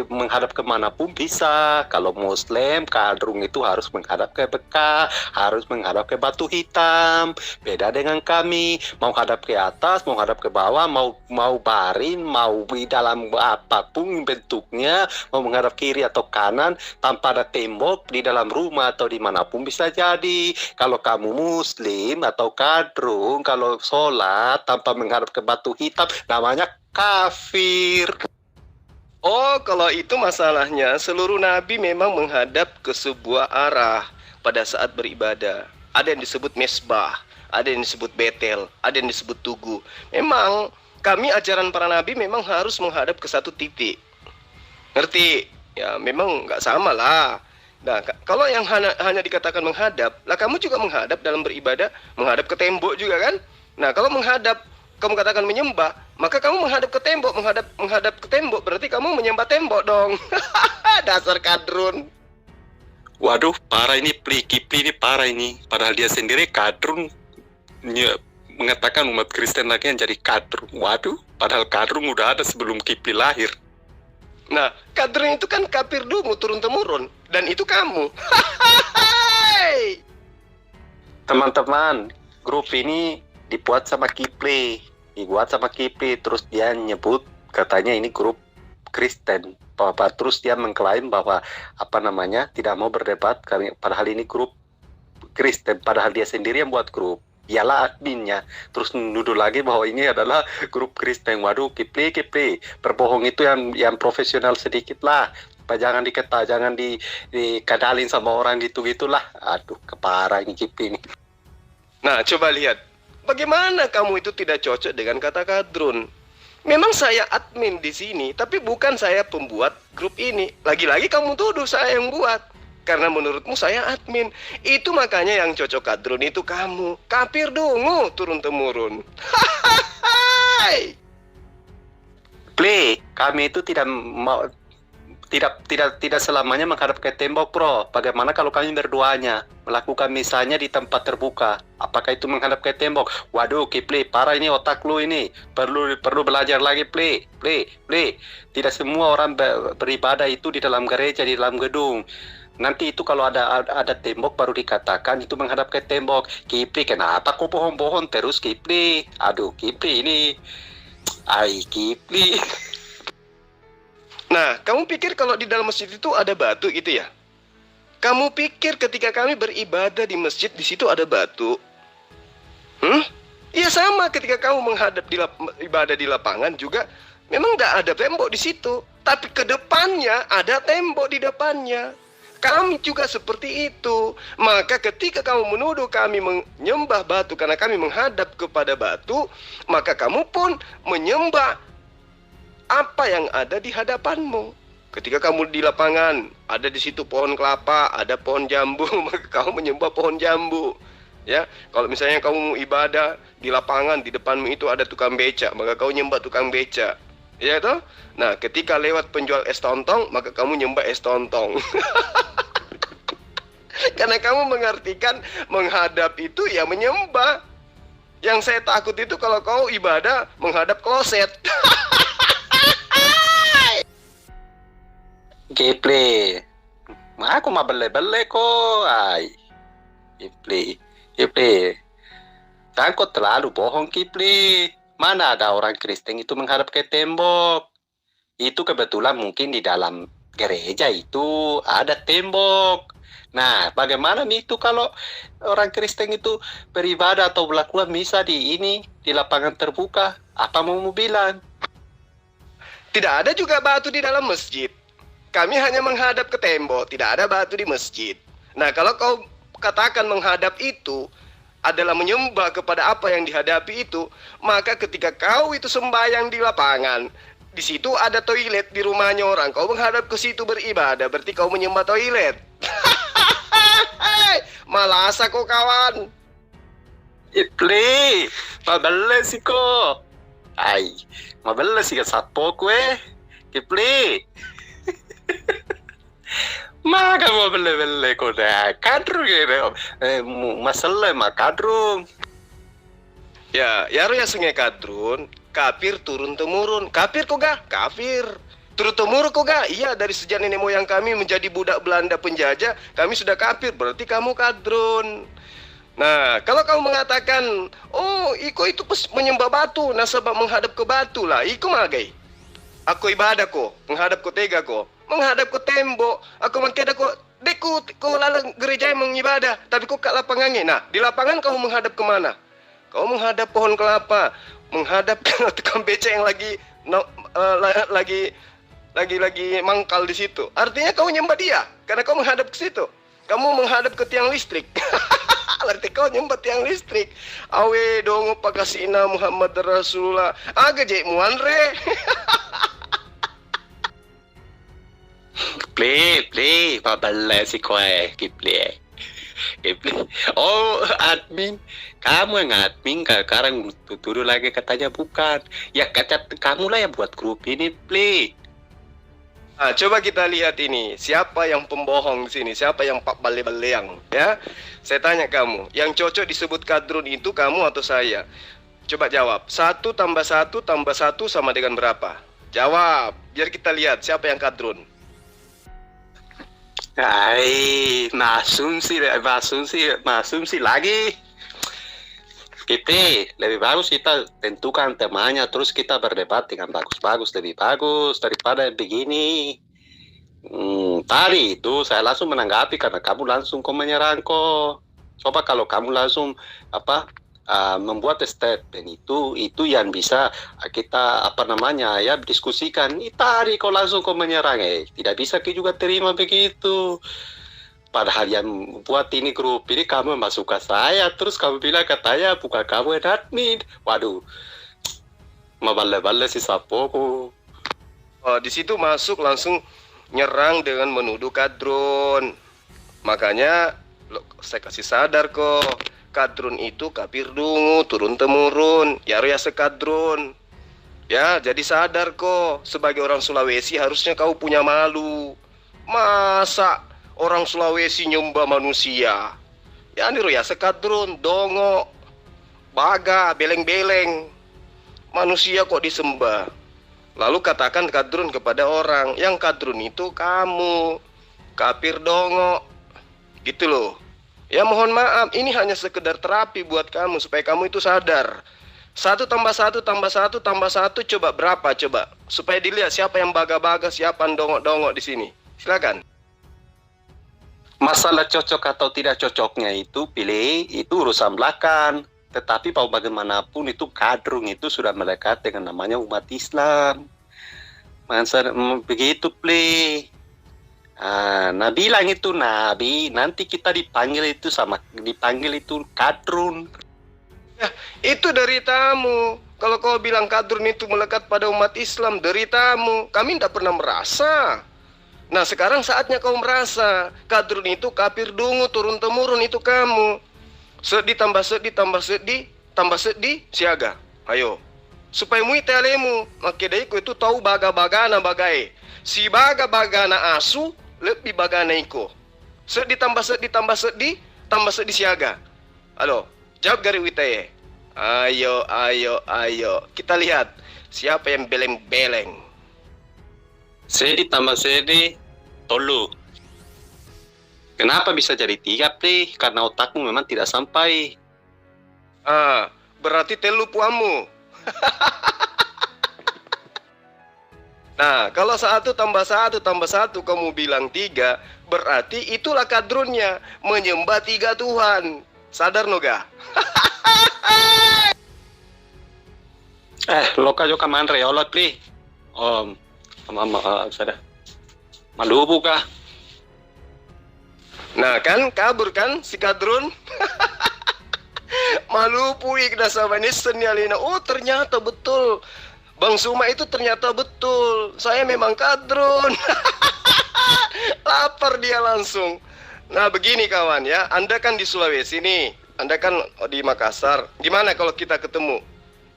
menghadap kemanapun bisa. Kalau Muslim, Kadrung itu harus menghadap ke Mekah, harus menghadap ke batu hitam. Beda dengan kami, mau hadap ke atas, mau hadap ke bawah, mau baring, mau di dalam apapun bentuknya, mau menghadap kiri atau kanan, tanpa ada tembok di dalam rumah atau dimanapun bisa jadi. Kalau kamu Muslim atau Kadrung, kalau sholat tanpa menghadap ke batu hitam, namanya kafir. Oh, kalau itu masalahnya, seluruh nabi memang menghadap ke sebuah arah pada saat beribadah. Ada yang disebut mesbah, ada yang disebut betel, ada yang disebut tugu. Memang kami ajaran para nabi memang harus menghadap ke satu titik. Ngerti? Ya memang nggak sama lah. Nah, kalau yang hanya dikatakan menghadap, lah kamu juga menghadap dalam beribadah, menghadap ke tembok juga kan? Nah, kalau menghadap kamu katakan menyembah, maka kamu menghadap ke tembok, menghadap ke tembok berarti kamu menyembah tembok dong. Dasar Kadrun. Waduh, parah ini Kipli ini parah ini. Padahal dia sendiri Kadrun mengatakan umat Kristen lagi yang jadi Kadrun. Waduh, padahal Kadrun udah ada sebelum Kipli lahir. Nah, Kadrun itu kan kafir dungu turun-temurun, dan itu kamu. Teman-teman, grup ini dibuat sama Kipli, terus dia nyebut katanya ini grup Kristen. Terus dia mengklaim bahwa tidak mau berdebat, padahal ini grup Kristen, padahal dia sendiri yang buat grup. Dialah adminnya, terus nuduh lagi bahwa ini adalah grup Kristen. Waduh, Kipli, berbohong itu yang profesional sedikit lah. Jangan dikata, jangan dikadalin sama orang gitu-gitulah. Aduh, keparah ini Kipli ini. Nah, coba lihat. Bagaimana kamu itu tidak cocok dengan kata Kadrun? Memang saya admin di sini, tapi bukan saya pembuat grup ini. Lagi-lagi kamu tuduh saya yang buat. Karena menurutmu saya admin. Itu makanya yang cocok Kadrun itu kamu. Kafir dungu turun-temurun. Play, kami itu tidak mau tidak selamanya menghadap ke tembok, bro. Bagaimana kalau kami berduanya melakukan misalnya di tempat terbuka? Apakah itu menghadap ke tembok? Waduh, Kipli, parah ini otak lu ini. Perlu belajar lagi, Play. Tidak semua orang beribadah itu di dalam gereja, di dalam gedung. Nanti itu kalau ada tembok baru dikatakan itu menghadap ke tembok. Kipli, kenapa kau bohong-bohong terus, Kipli? Aduh, Kipli ini. Kipli. Nah, kamu pikir kalau di dalam masjid itu ada batu gitu ya? Kamu pikir ketika kami beribadah di masjid di situ ada batu? Iya sama ketika kamu menghadap ibadah di lapangan juga memang tidak ada tembok di situ. Tapi ke depannya ada tembok di depannya. Kami juga seperti itu. Maka ketika kamu menuduh kami menyembah batu karena kami menghadap kepada batu, maka kamu pun menyembah apa yang ada di hadapanmu. Ketika kamu di lapangan, ada di situ pohon kelapa, ada pohon jambu, maka kamu menyembah pohon jambu. Ya, kalau misalnya kamu ibadah di lapangan, di depanmu itu ada tukang beca, maka kamu nyembah tukang beca. Ya toh? Nah, ketika lewat penjual es tontong, maka kamu nyembah es tontong. Karena kamu mengartikan menghadap itu ya menyembah. Yang saya takut itu kalau kau ibadah menghadap kloset. Kipli, aku mah bele-bele kok. Kipli, jangan kau terlalu bohong, Kipli. Mana ada orang Kristen itu menghadap ke tembok? Itu kebetulan mungkin di dalam gereja itu ada tembok. Nah, bagaimana nih itu kalau orang Kristen itu beribadah atau melakukan misa di lapangan terbuka? Apa mau bilang? Tidak ada juga batu di dalam masjid. Kami hanya menghadap ke tembok, tidak ada batu di masjid. Nah, kalau kau katakan menghadap itu adalah menyembah kepada apa yang dihadapi itu, maka ketika kau itu sembahyang di lapangan, di situ ada toilet di rumahnya orang, kau menghadap ke situ beribadah, berarti kau menyembah toilet. Malasa kau kawan. Iple, mabales ko. Ay, mabales ka sapo ko eh. Iple. Maka mabele ko na kadrung masalah mah kadrung. Ya sungai kadrun, kafir turun temurun. Kafir kok gak? Kafir. Turun temurun kok gak? Iya, dari sejak nenek moyang kami menjadi budak Belanda penjajah, kami sudah kafir, berarti kamu kadrun. Nah, kalau kamu mengatakan, oh, iko itu menyembah batu, nah sebab menghadap ke batu lah, iko magai. Aku ibadah ko, menghadap ke tega ko, menghadap ke tembok, aku mengkeda ko, deku, ko lalang gereja yang mengibadah, tapi kok kat lapangannya. Nah, di lapangan kamu menghadap kemana? Kau menghadap pohon kelapa, menghadap tukang beca yang lagi mangkal di situ. Artinya kau nyembah dia, karena kau menghadap ke situ. Kamu menghadap ke tiang listrik. Berarti kau nyembah tiang listrik. Awe dong pakasina Muhammad Rasulullah. Aga jek muanre. Play, mabala si koe, play. Oh, admin, kamu yang admin, sekarang tuduh lagi katanya bukan. Ya kata kamu lah yang buat grup ini, play. Nah, coba kita lihat ini, siapa yang pembohong di sini, siapa yang pak bale-baleang, ya? Saya tanya kamu, yang cocok disebut kadrun itu kamu atau saya? Coba jawab, 1 tambah 1 tambah 1 sama dengan berapa? Jawab, biar kita lihat siapa yang kadrun. Ay, masumsi lagi. Kita lebih bagus kita tentukan temanya, terus kita berdebat dengan bagus-bagus, lebih bagus daripada begini. Tadi itu saya langsung menanggapi karena kamu langsung menyerangku. Coba kalau kamu langsung membuat statement itu yang bisa kita diskusikan. Tadi kau langsung menyerang, tidak bisa kita juga terima begitu. Padahal yang buat ini grup ini kamu masuk ke saya, terus kamu bilang katanya bukan kamu yang admin. Waduh, mabale-bale si sapoku. Oh, di situ masuk langsung nyerang dengan menuduh kadrun. Makanya saya kasih sadar kok, kadrun itu kafir dungu, turun temurun, ya sekadrun. Ya, jadi sadar kok, sebagai orang Sulawesi harusnya kau punya malu. Masa orang Sulawesi nyembah manusia? Ya ini ya sekadrun, dongo, baga, beleng-beleng. Manusia kok disembah. Lalu katakan kadrun kepada orang, yang kadrun itu kamu, kafir dongo. Gitu loh. Ya mohon maaf, ini hanya sekedar terapi buat kamu supaya kamu itu sadar. 1 tambah 1 tambah 1 tambah 1 coba berapa coba? Supaya dilihat siapa yang baga-baga, siapa yang dongok-dongok di sini. Silakan. Masalah cocok atau tidak cocoknya itu pilih, itu urusan belakang. Tetapi mau bagaimanapun itu kadrung itu sudah melekat dengan namanya umat Islam. Begitu play. Nah bilang itu Nabi, nanti kita dipanggil itu kadrun. Ya, itu deritamu. Kalau kau bilang kadrun itu melekat pada umat Islam, deritamu. Kami tidak pernah merasa. Nah sekarang saatnya kau merasa. Kadrun itu kafir dungu, turun temurun itu kamu. Sedih tambah sedih tambah sedih tambah sedih siaga. Ayo. Supaya muite alemu, makedaiku itu tahu baga-bagana bagai. Si baga-bagana asu lebih bagana iko. Sedih tambah sedih tambah sedih tambah sedih siaga. Halo, jawab gari witaye. Ayo. Kita lihat siapa yang beleng-beleng. Sedih tambah sedih, tolu. Kenapa bisa jadi 3, Pri? Karena otakmu memang tidak sampai. Berarti telu puamu. Nah, kalau 1+1+1 kamu bilang 3, berarti itulah kadrunnya, menyembah 3 Tuhan. Sadar noga? Loka joka manre olot pli. Sada. Malubu kah? Nah kan, kabur kan si kadrun? Malupu ikna sama nisan Alina. Oh ternyata betul. Bang Suma itu ternyata betul. Saya memang kadrun. Lapar dia langsung. Nah begini kawan ya, Anda kan di Sulawesi nih, Anda kan di Makassar. Gimana kalau kita ketemu?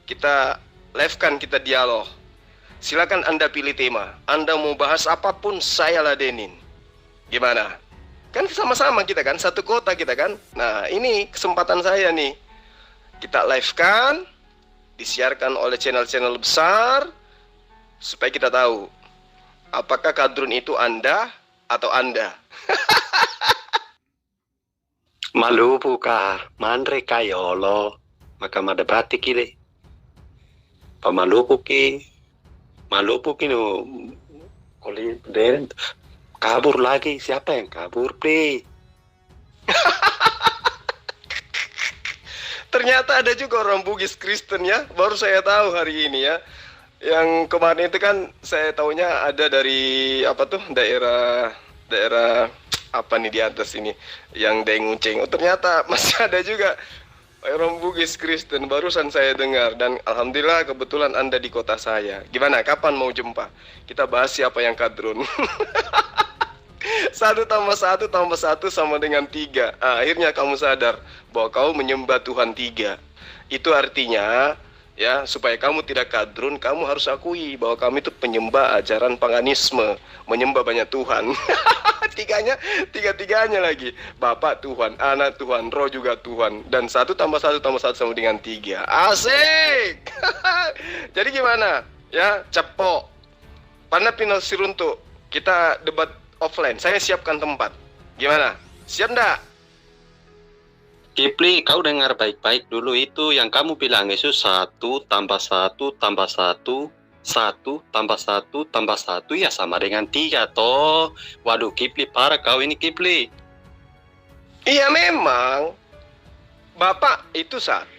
Kita live kan, kita dialog. Silakan Anda pilih tema. Anda mau bahas apapun, saya ladenin. Gimana? Kan sama-sama kita kan, satu kota kita kan. Nah ini kesempatan saya nih. Kita live kan, disiarkan oleh channel-channel besar, supaya kita tahu apakah kadrun itu Anda atau Anda. Malubu kah? Manre kayolo. Maka madabati kile. Pamalupu ki no. Koli deren. Kabur lagi. Siapa yang kabur, Pri? Ternyata ada juga orang Bugis Kristen ya. Baru saya tahu hari ini ya. Yang kemarin itu kan saya taunya ada dari apa tuh, daerah apa nih di atas ini yang Denguceng. Oh ternyata masih ada juga orang Bugis Kristen. Barusan saya dengar dan alhamdulillah kebetulan Anda di kota saya. Gimana? Kapan mau jumpa? Kita bahas siapa yang kadrun. 1+1+1 sama dengan 3. Akhirnya kamu sadar bahwa kamu menyembah Tuhan 3. Itu artinya ya, supaya kamu tidak kadrun, kamu harus akui bahwa kamu itu penyembah ajaran paganisme, menyembah banyak Tuhan. Tiga-tiganya lagi. Bapak Tuhan, Anak Tuhan, Roh juga Tuhan. Dan 1+1+1 sama dengan 3. Asik. Jadi gimana? Ya, cepok. Pana pinal siruntuk. Kita debat offline. Saya siapkan tempat. Gimana? Siap ndak? Kipli, kau dengar baik-baik dulu itu yang kamu bilang itu 1+1+1 1+1+1 ya sama dengan 3 toh. Waduh Kipli, parah kau ini Kipli. Iya memang. Bapak itu 1.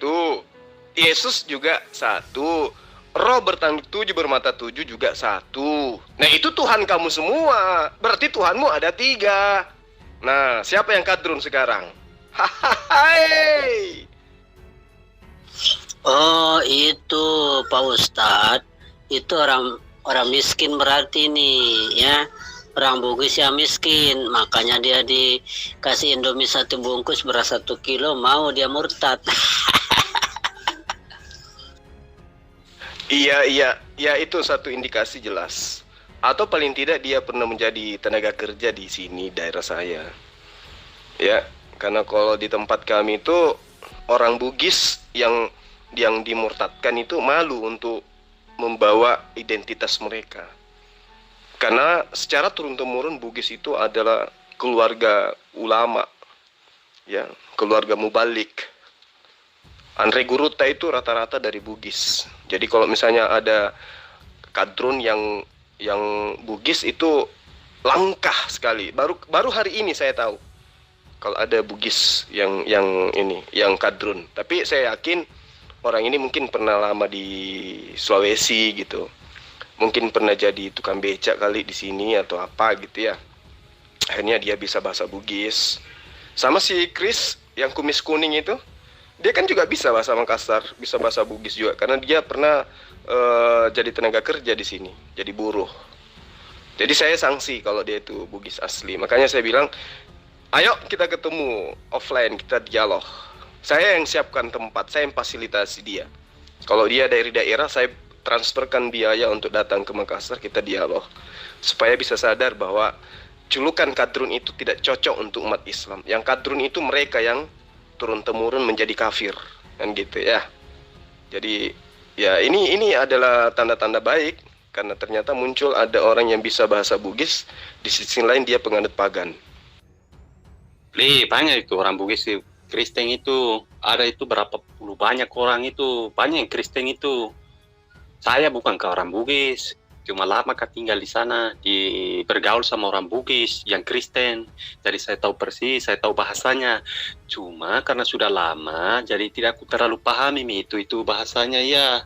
Yesus juga 1. Roh bertanduk 7 bermata 7 juga 1. Nah itu Tuhan kamu semua. Berarti Tuhanmu ada 3. Nah siapa yang kadrun sekarang? Hai. Oh itu Pak Ustadz, itu orang miskin berarti nih ya, orang Bugis yang miskin, makanya dia dikasih Indomie 1 bungkus beras 1 kilo, mau dia murtad. Iya, itu satu indikasi jelas. Atau paling tidak dia pernah menjadi tenaga kerja di sini daerah saya. Ya, karena kalau di tempat kami itu orang Bugis yang dimurtadkan itu malu untuk membawa identitas mereka. Karena secara turun-temurun Bugis itu adalah keluarga ulama. Ya, keluarga mubalik. Andre Guruta itu rata-rata dari Bugis. Jadi kalau misalnya ada kadrun yang Bugis itu langkah sekali. Baru hari ini saya tahu kalau ada Bugis yang kadrun. Tapi saya yakin orang ini mungkin pernah lama di Sulawesi gitu. Mungkin pernah jadi tukang becak kali di sini atau apa gitu ya. Akhirnya dia bisa bahasa Bugis. Sama si Chris yang kumis kuning itu. Dia kan juga bisa bahasa Makassar, bisa bahasa Bugis juga, karena dia pernah jadi tenaga kerja di sini, jadi buruh. Jadi saya sanksi kalau dia itu Bugis asli. Makanya saya bilang, ayo kita ketemu offline, kita dialog. Saya yang siapkan tempat, saya yang fasilitasi dia. Kalau dia dari daerah, saya transferkan biaya untuk datang ke Makassar, kita dialog. Supaya bisa sadar bahwa julukan kadrun itu tidak cocok untuk umat Islam. Yang kadrun itu mereka yang turun-temurun menjadi kafir, kan gitu ya. Jadi ya ini adalah tanda-tanda baik karena ternyata muncul ada orang yang bisa bahasa Bugis, di sisi lain dia penganut pagan. Li, banyak itu orang Bugis Kristen itu. Ada itu berapa puluh banyak orang itu, banyak yang Kristen itu. Saya bukan ke orang Bugis, cuma lama tinggal di sana, bergaul sama orang Bugis yang Kristen. Jadi saya tahu persis, saya tahu bahasanya. Cuma karena sudah lama, jadi tidak terlalu pahami itu bahasanya ya.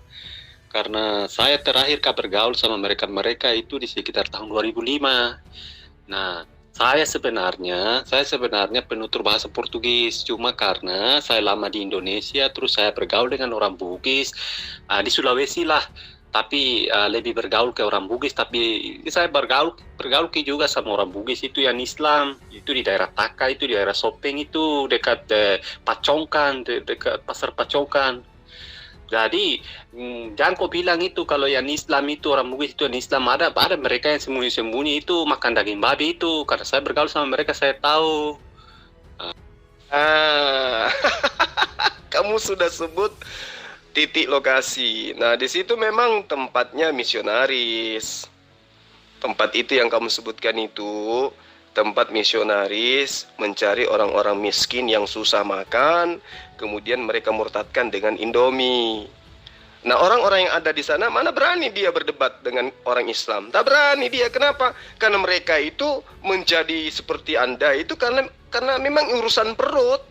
Karena saya terakhir bergaul sama mereka itu di sekitar tahun 2005. Nah, saya sebenarnya penutur bahasa Portugis, cuma karena saya lama di Indonesia, terus saya bergaul dengan orang Bugis di Sulawesi lah, tapi lebih bergaul ke orang Bugis, tapi saya bergaul juga sama orang Bugis itu yang Islam, itu di daerah Taka, itu di daerah Sopeng, itu dekat Pacongkan, dekat pasar Pacongkan. Jadi jangan kau bilang itu kalau yang Islam itu orang Bugis itu yang Islam, ada mereka yang sembunyi-sembunyi itu makan daging babi itu. Karena saya bergaul sama mereka, saya tahu. Kamu sudah sebut titik lokasi. Nah, di situ memang tempatnya misionaris. Tempat itu yang kamu sebutkan itu tempat misionaris mencari orang-orang miskin yang susah makan, kemudian mereka murtadkan dengan Indomie. Nah, orang-orang yang ada di sana mana berani dia berdebat dengan orang Islam? Tak berani dia. Kenapa? Karena mereka itu menjadi seperti Anda itu karena memang urusan perut.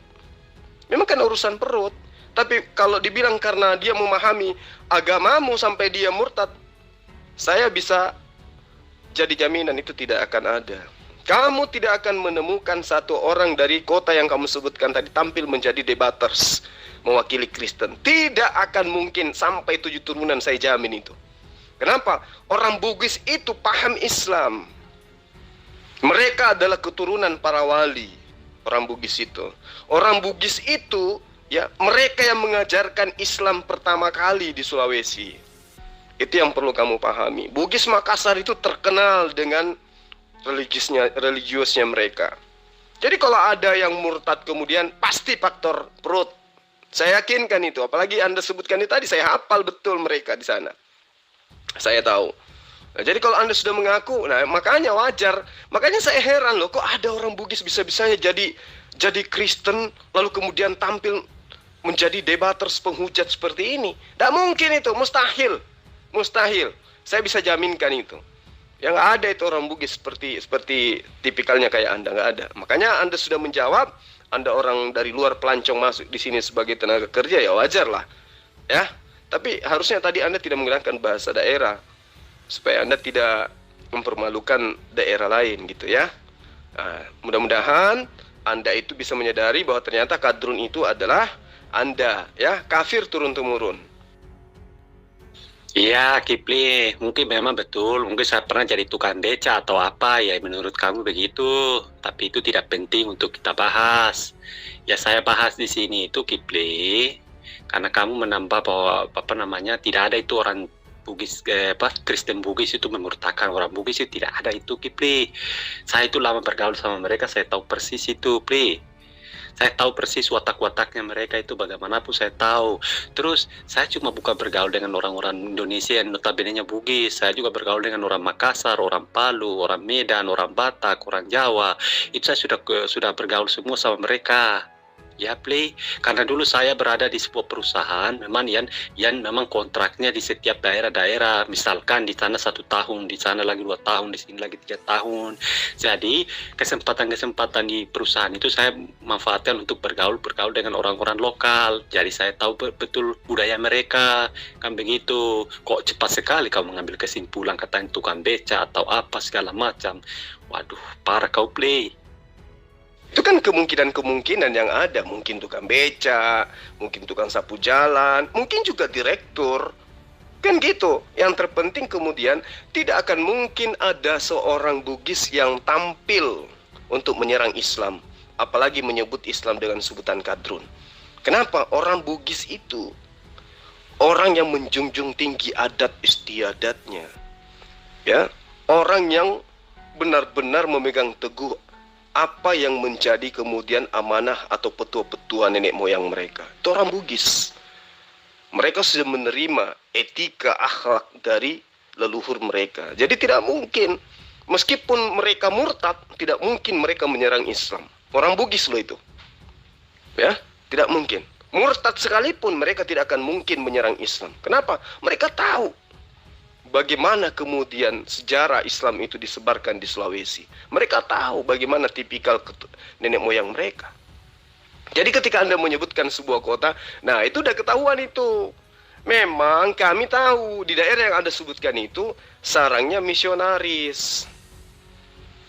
Memang kan urusan perut. Tapi kalau dibilang karena dia memahami agamamu sampai dia murtad, saya bisa jadi jaminan itu tidak akan ada. Kamu tidak akan menemukan satu orang dari kota yang kamu sebutkan tadi tampil menjadi debaters mewakili Kristen. Tidak akan mungkin sampai 7 turunan, saya jamin itu. Kenapa? Orang Bugis itu paham Islam. Mereka adalah keturunan para wali. Orang Bugis itu. Orang Bugis itu ya mereka yang mengajarkan Islam pertama kali di Sulawesi. Itu yang perlu kamu pahami. Bugis Makassar itu terkenal dengan religiusnya mereka. Jadi kalau ada yang murtad kemudian pasti faktor perut. Saya yakinkan itu. Apalagi Anda sebutkan itu tadi, saya hafal betul mereka di sana. Saya tahu. Nah, jadi kalau Anda sudah mengaku, nah makanya wajar. Makanya saya heran loh, kok ada orang Bugis bisa-bisanya jadi Kristen lalu kemudian tampil menjadi debaters penghujat seperti ini. Tidak mungkin itu, mustahil. Mustahil. Saya bisa jaminkan itu. Yang ada itu orang Bugis seperti tipikalnya kayak Anda, nggak ada. Makanya Anda sudah menjawab, Anda orang dari luar pelancong masuk di sini sebagai tenaga kerja, ya wajar lah. Ya, tapi harusnya tadi Anda tidak menggunakan bahasa daerah supaya Anda tidak mempermalukan daerah lain gitu ya. Nah, mudah-mudahan Anda itu bisa menyadari bahwa ternyata kadrun itu adalah Anda, ya, kafir turun-temurun. Iya, Kipli, mungkin memang betul. Mungkin saya pernah jadi tukang beca atau apa, ya menurut kamu begitu. Tapi itu tidak penting untuk kita bahas. Ya saya bahas di sini itu, Kipli, karena kamu menambah bahwa tidak ada itu orang Bugis, Kristen Bugis itu memurtadkan orang Bugis itu, tidak ada itu, Kipli. Saya itu lama bergaul sama mereka, saya tahu persis itu, Kipli. Saya tahu persis watak-wataknya mereka itu bagaimanapun saya tahu. Terus saya cuma bukan bergaul dengan orang-orang Indonesia yang notabene-nya Bugis. Saya juga bergaul dengan orang Makassar, orang Palu, orang Medan, orang Batak, orang Jawa. Itu saya sudah bergaul semua sama mereka. Ya, Play. Karena dulu saya berada di sebuah perusahaan, memang yang memang kontraknya di setiap daerah-daerah. Misalkan di sana 1 tahun, di sana lagi 2 tahun, di sini lagi 3 tahun. Jadi kesempatan-kesempatan di perusahaan itu saya manfaatkan untuk bergaul dengan orang-orang lokal. Jadi saya tahu betul budaya mereka, kan begitu. Kok cepat sekali kau mengambil kesimpulan katanya tukang beca atau apa segala macam. Waduh, parah kau, Play. Itu kan kemungkinan-kemungkinan yang ada. Mungkin tukang beca, mungkin tukang sapu jalan, mungkin juga direktur. Kan gitu. Yang terpenting kemudian tidak akan mungkin ada seorang Bugis yang tampil untuk menyerang Islam, apalagi menyebut Islam dengan sebutan kadrun. Kenapa? Orang Bugis itu orang yang menjunjung tinggi adat istiadatnya. Ya, orang yang benar-benar memegang teguh apa yang menjadi kemudian amanah atau petua-petua nenek moyang mereka. Itu orang Bugis. Mereka sudah menerima etika akhlak dari leluhur mereka. Jadi tidak mungkin, meskipun mereka murtad, tidak mungkin mereka menyerang Islam. Orang Bugis loh itu. Ya. Tidak mungkin. Murtad sekalipun mereka tidak akan mungkin menyerang Islam. Kenapa? Mereka tahu bagaimana kemudian sejarah Islam itu disebarkan di Sulawesi. Mereka tahu bagaimana tipikal nenek moyang mereka. Jadi ketika Anda menyebutkan sebuah kota, nah itu udah ketahuan itu. Memang kami tahu di daerah yang Anda sebutkan itu sarangnya misionaris.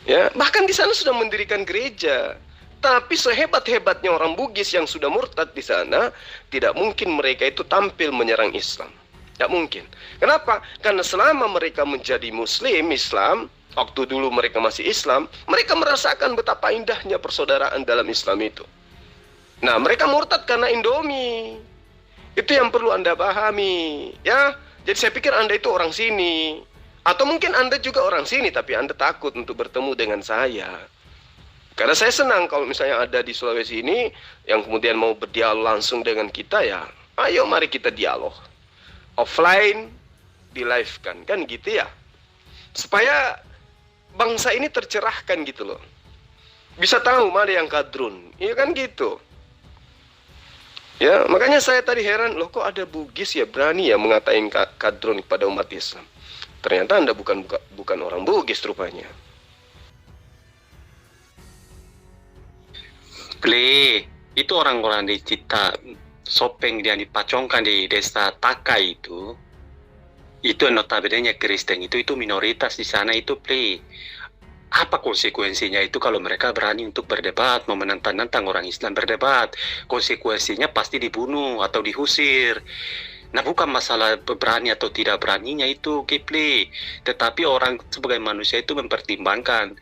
Ya, bahkan di sana sudah mendirikan gereja. Tapi sehebat-hebatnya orang Bugis yang sudah murtad di sana, tidak mungkin mereka itu tampil menyerang Islam. Tidak mungkin. Kenapa? Karena selama mereka menjadi Muslim, Islam, waktu dulu mereka masih Islam, mereka merasakan betapa indahnya persaudaraan dalam Islam itu. Nah, mereka murtad karena Indomie. Itu yang perlu Anda pahami. Ya, jadi saya pikir Anda itu orang sini. Atau mungkin Anda juga orang sini, tapi Anda takut untuk bertemu dengan saya. Karena saya senang kalau misalnya ada di Sulawesi ini yang kemudian mau berdialog langsung dengan kita, ya ayo mari kita dialog. Offline, di live kan gitu ya. Supaya bangsa ini tercerahkan gitu loh. Bisa tahu mana yang kadrun, iya kan gitu. Ya, makanya saya tadi heran, loh kok ada Bugis ya berani ya mengatain kadrun kepada umat Islam. Ternyata Anda bukan orang Bugis rupanya. Itu orang-orang di Cita Sopeng yang dipacongkan di desa Takai itu notabene Kristen itu minoritas di sana itu. Apa konsekuensinya itu kalau mereka berani untuk berdebat, mau menantang orang Islam berdebat? Konsekuensinya pasti dibunuh atau diusir. Nah, bukan masalah berani atau tidak beraninya itu, Kipli. Tetapi orang sebagai manusia itu mempertimbangkan.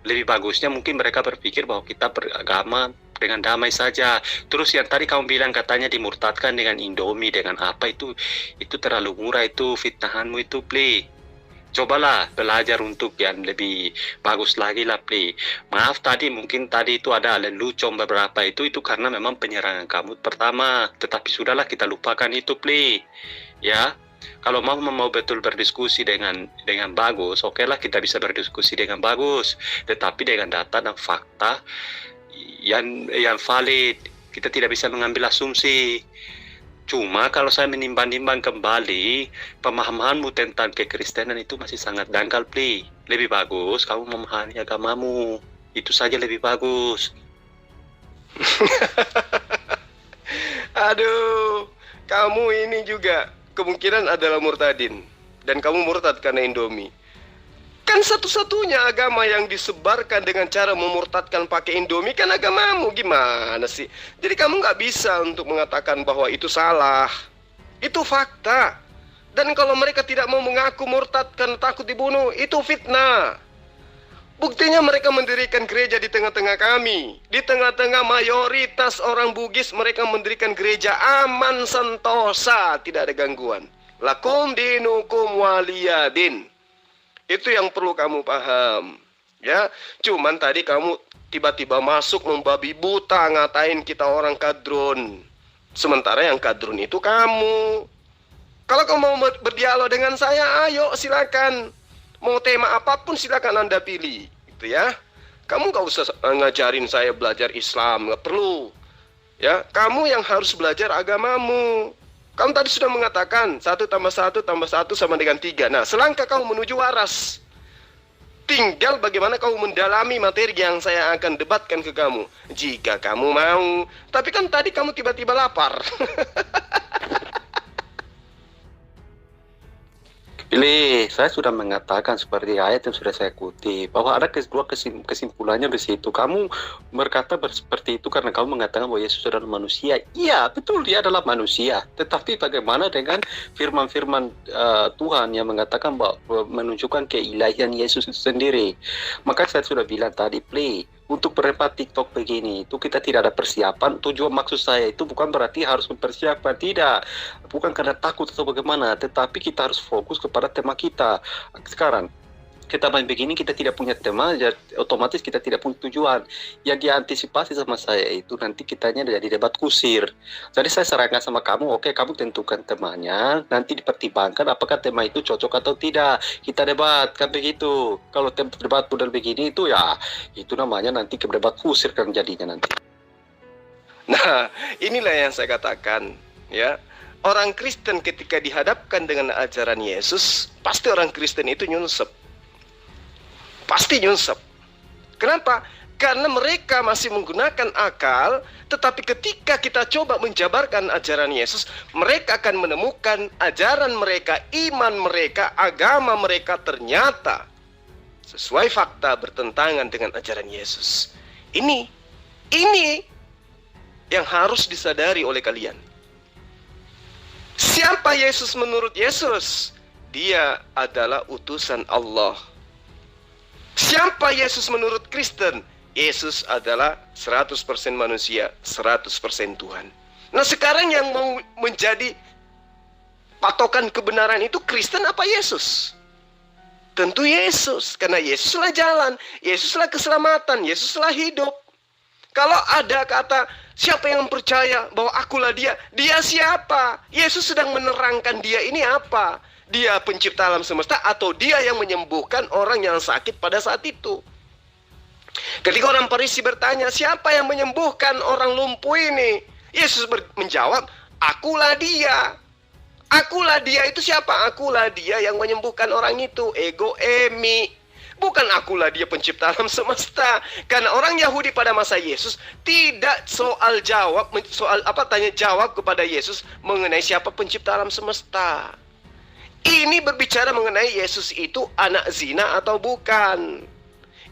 Lebih bagusnya mungkin mereka berpikir bahwa kita beragama dengan damai saja. Terus yang tadi kamu bilang katanya dimurtadkan dengan Indomie, dengan apa itu terlalu murah itu, fitnahanmu itu, Pli. Cobalah belajar untuk yang lebih bagus lagi lah, Pli. Maaf mungkin tadi itu ada lelucon beberapa itu karena memang penyerangan kamu pertama. Tetapi sudahlah, kita lupakan itu, Pli. Ya. Kalau mau betul berdiskusi dengan bagus, okelah kita bisa berdiskusi dengan bagus, tetapi dengan data dan fakta yang valid. Kita tidak bisa mengambil asumsi. Cuma kalau saya menimbang-nimbang kembali, pemahamanmu tentang kekristenan itu masih sangat dangkal, Pli. Lebih bagus kamu memahami agamamu. Itu saja lebih bagus. Aduh, kamu ini juga kemungkinan adalah murtadin. Dan kamu murtad karena Indomie. Kan satu-satunya agama yang disebarkan dengan cara memurtadkan pakai Indomie kan agamamu. Gimana sih? Jadi kamu nggak bisa untuk mengatakan bahwa itu salah. Itu fakta. Dan kalau mereka tidak mau mengaku murtad karena takut dibunuh, itu fitnah. Buktinya mereka mendirikan gereja di tengah-tengah kami. Di tengah-tengah mayoritas orang Bugis, mereka mendirikan gereja aman sentosa, tidak ada gangguan. Lakum dinukum waliyadin. Itu yang perlu kamu paham. Ya, cuman tadi kamu tiba-tiba masuk membabi buta ngatain kita orang kadrun. Sementara yang kadrun itu kamu. Kalau kamu mau berdialog dengan saya, ayo silakan. Mau tema apapun silakan Anda pilih, gitu ya. Kamu nggak usah ngajarin saya belajar Islam, nggak perlu. Ya, kamu yang harus belajar agamamu. Kamu tadi sudah mengatakan 1 tambah 1 tambah 1 sama dengan 3. Nah, selangkah kamu menuju waras. Tinggal bagaimana kamu mendalami materi yang saya akan debatkan ke kamu. Jika kamu mau. Tapi kan tadi kamu tiba-tiba lapar. Pilih, saya sudah mengatakan seperti ayat yang sudah saya kutip bahwa ada dua kesimpulannya di situ. Kamu berkata seperti itu karena kamu mengatakan bahwa Yesus adalah manusia. Iya, betul, dia adalah manusia. Tetapi bagaimana dengan firman-firman Tuhan yang mengatakan bahwa menunjukkan keilahian Yesus sendiri? Maka saya sudah bilang tadi, play. Untuk berdebat TikTok begini, itu kita tidak ada persiapan. Tujuan maksud saya itu bukan berarti harus mempersiapkan, tidak. Bukan karena takut atau bagaimana, tetapi kita harus fokus kepada tema kita. Sekarang, kita main begini, kita tidak punya tema, jadi otomatis kita tidak punya tujuan. Yang diantisipasi sama saya itu nanti kitanya jadi debat kusir. Jadi saya sarankan sama kamu, oke, kamu tentukan temanya, nanti dipertimbangkan apakah tema itu cocok atau tidak. Kita debat, kan begitu. Kalau debat model begini itu ya, itu namanya nanti ke debat kusir kan jadinya nanti. Nah, inilah yang saya katakan, ya. Orang Kristen ketika dihadapkan dengan ajaran Yesus, pasti orang Kristen itu nyunsep. Pasti nyunsep. Kenapa? Karena mereka masih menggunakan akal, tetapi ketika kita coba menjabarkan ajaran Yesus, mereka akan menemukan ajaran mereka, iman mereka, agama mereka ternyata sesuai fakta bertentangan dengan ajaran Yesus. Ini yang harus disadari oleh kalian. Siapa Yesus menurut Yesus? Dia adalah utusan Allah. Siapa Yesus menurut Kristen? Yesus adalah 100% manusia, 100% Tuhan. Nah, sekarang yang mau menjadi patokan kebenaran itu Kristen apa Yesus? Tentu Yesus, karena Yesuslah jalan, Yesuslah keselamatan, Yesuslah hidup. Kalau ada kata, siapa yang percaya bahwa akulah dia? Dia siapa? Yesus sedang menerangkan dia ini apa? Dia pencipta alam semesta atau dia yang menyembuhkan orang yang sakit pada saat itu? Ketika orang Farisi bertanya, siapa yang menyembuhkan orang lumpuh ini? Yesus menjawab, akulah dia. Akulah dia itu siapa? Akulah dia yang menyembuhkan orang itu. Ego emi. Bukan akulah dia pencipta alam semesta. Karena orang Yahudi pada masa Yesus tidak tanya jawab kepada Yesus mengenai siapa pencipta alam semesta. Ini berbicara mengenai Yesus itu anak zina atau bukan.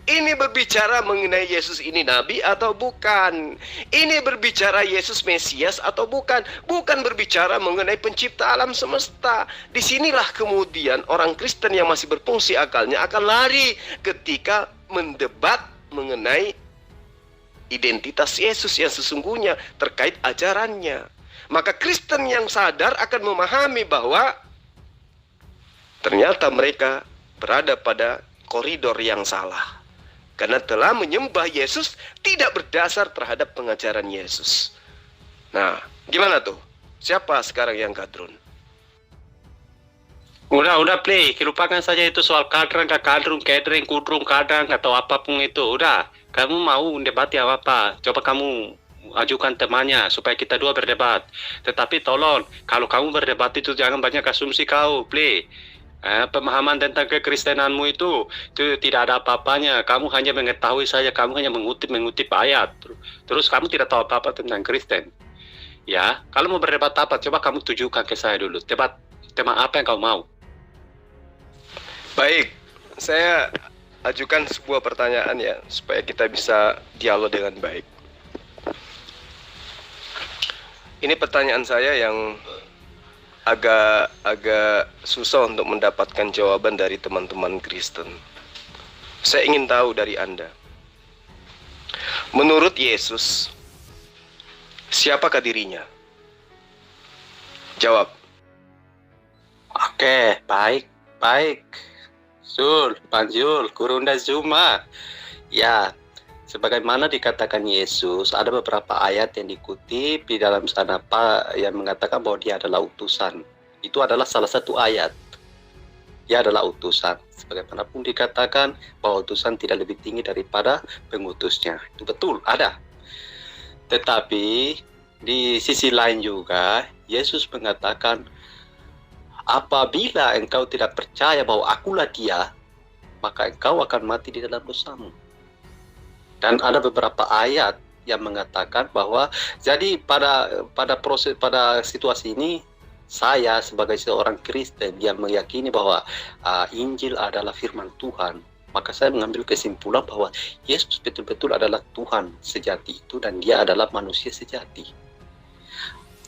Ini berbicara mengenai Yesus ini nabi atau bukan. Ini berbicara Yesus Mesias atau bukan. Bukan berbicara mengenai pencipta alam semesta. Disinilah kemudian orang Kristen yang masih berfungsi akalnya akan lari ketika mendebat mengenai identitas Yesus yang sesungguhnya terkait ajarannya. Maka Kristen yang sadar akan memahami bahwa ternyata mereka berada pada koridor yang salah. Karena telah menyembah Yesus tidak berdasar terhadap pengajaran Yesus. Nah, gimana tuh? Siapa sekarang yang kadrun? Udah play, lupakan saja itu soal kadrun, kudrung, kadang atau apapun itu. Udah, kamu mau debati apa? Coba kamu ajukan temannya supaya kita dua berdebat. Tetapi tolong, kalau kamu berdebat itu jangan banyak asumsi kau, play. Pemahaman tentang kekristenanmu itu tidak ada apa-apanya. Kamu hanya mengetahui saja, kamu hanya mengutip ayat. Terus kamu tidak tahu apa-apa tentang Kristen. Ya, kalau mau berdebat apa, coba kamu tujukan ke saya dulu. Tema apa yang kau mau? Baik, saya ajukan sebuah pertanyaan ya, supaya kita bisa dialog dengan baik. Ini pertanyaan saya yang agak susah untuk mendapatkan jawaban dari teman-teman Kristen. Saya ingin tahu dari Anda. Menurut Yesus, siapakah dirinya? Jawab. Oke, baik. Panjul, Kurunda Zuma. Ya, sebagaimana dikatakan Yesus, ada beberapa ayat yang dikutip di dalam sana yang mengatakan bahwa dia adalah utusan. Itu adalah salah satu ayat. Dia adalah utusan. Sebagaimanapun dikatakan bahwa utusan tidak lebih tinggi daripada pengutusnya. Itu betul, ada. Tetapi di sisi lain juga, Yesus mengatakan, apabila engkau tidak percaya bahwa akulah dia, maka engkau akan mati di dalam dosamu. Dan ada beberapa ayat yang mengatakan bahwa jadi pada situasi ini saya sebagai seorang Kristen yang meyakini bahwa Injil adalah firman Tuhan, maka saya mengambil kesimpulan bahwa Yesus betul-betul adalah Tuhan sejati itu dan dia adalah manusia sejati.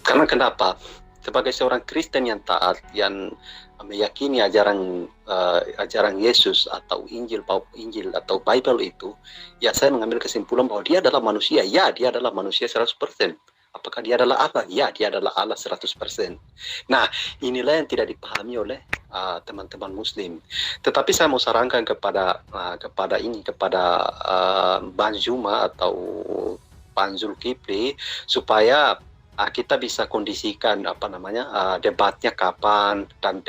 Karena kenapa? Sebagai seorang Kristen yang taat, yang meyakini ajaran Yesus atau Injil atau Bible itu, ya saya mengambil kesimpulan bahwa dia adalah manusia. Ya, dia adalah manusia 100%. Apakah dia adalah Allah? Ya, dia adalah Allah 100%. Nah, inilah yang tidak dipahami oleh teman-teman Muslim. Tetapi saya mau sarankan kepada Bang Zuma atau Bang Zulkifli supaya kita bisa kondisikan debatnya kapan dan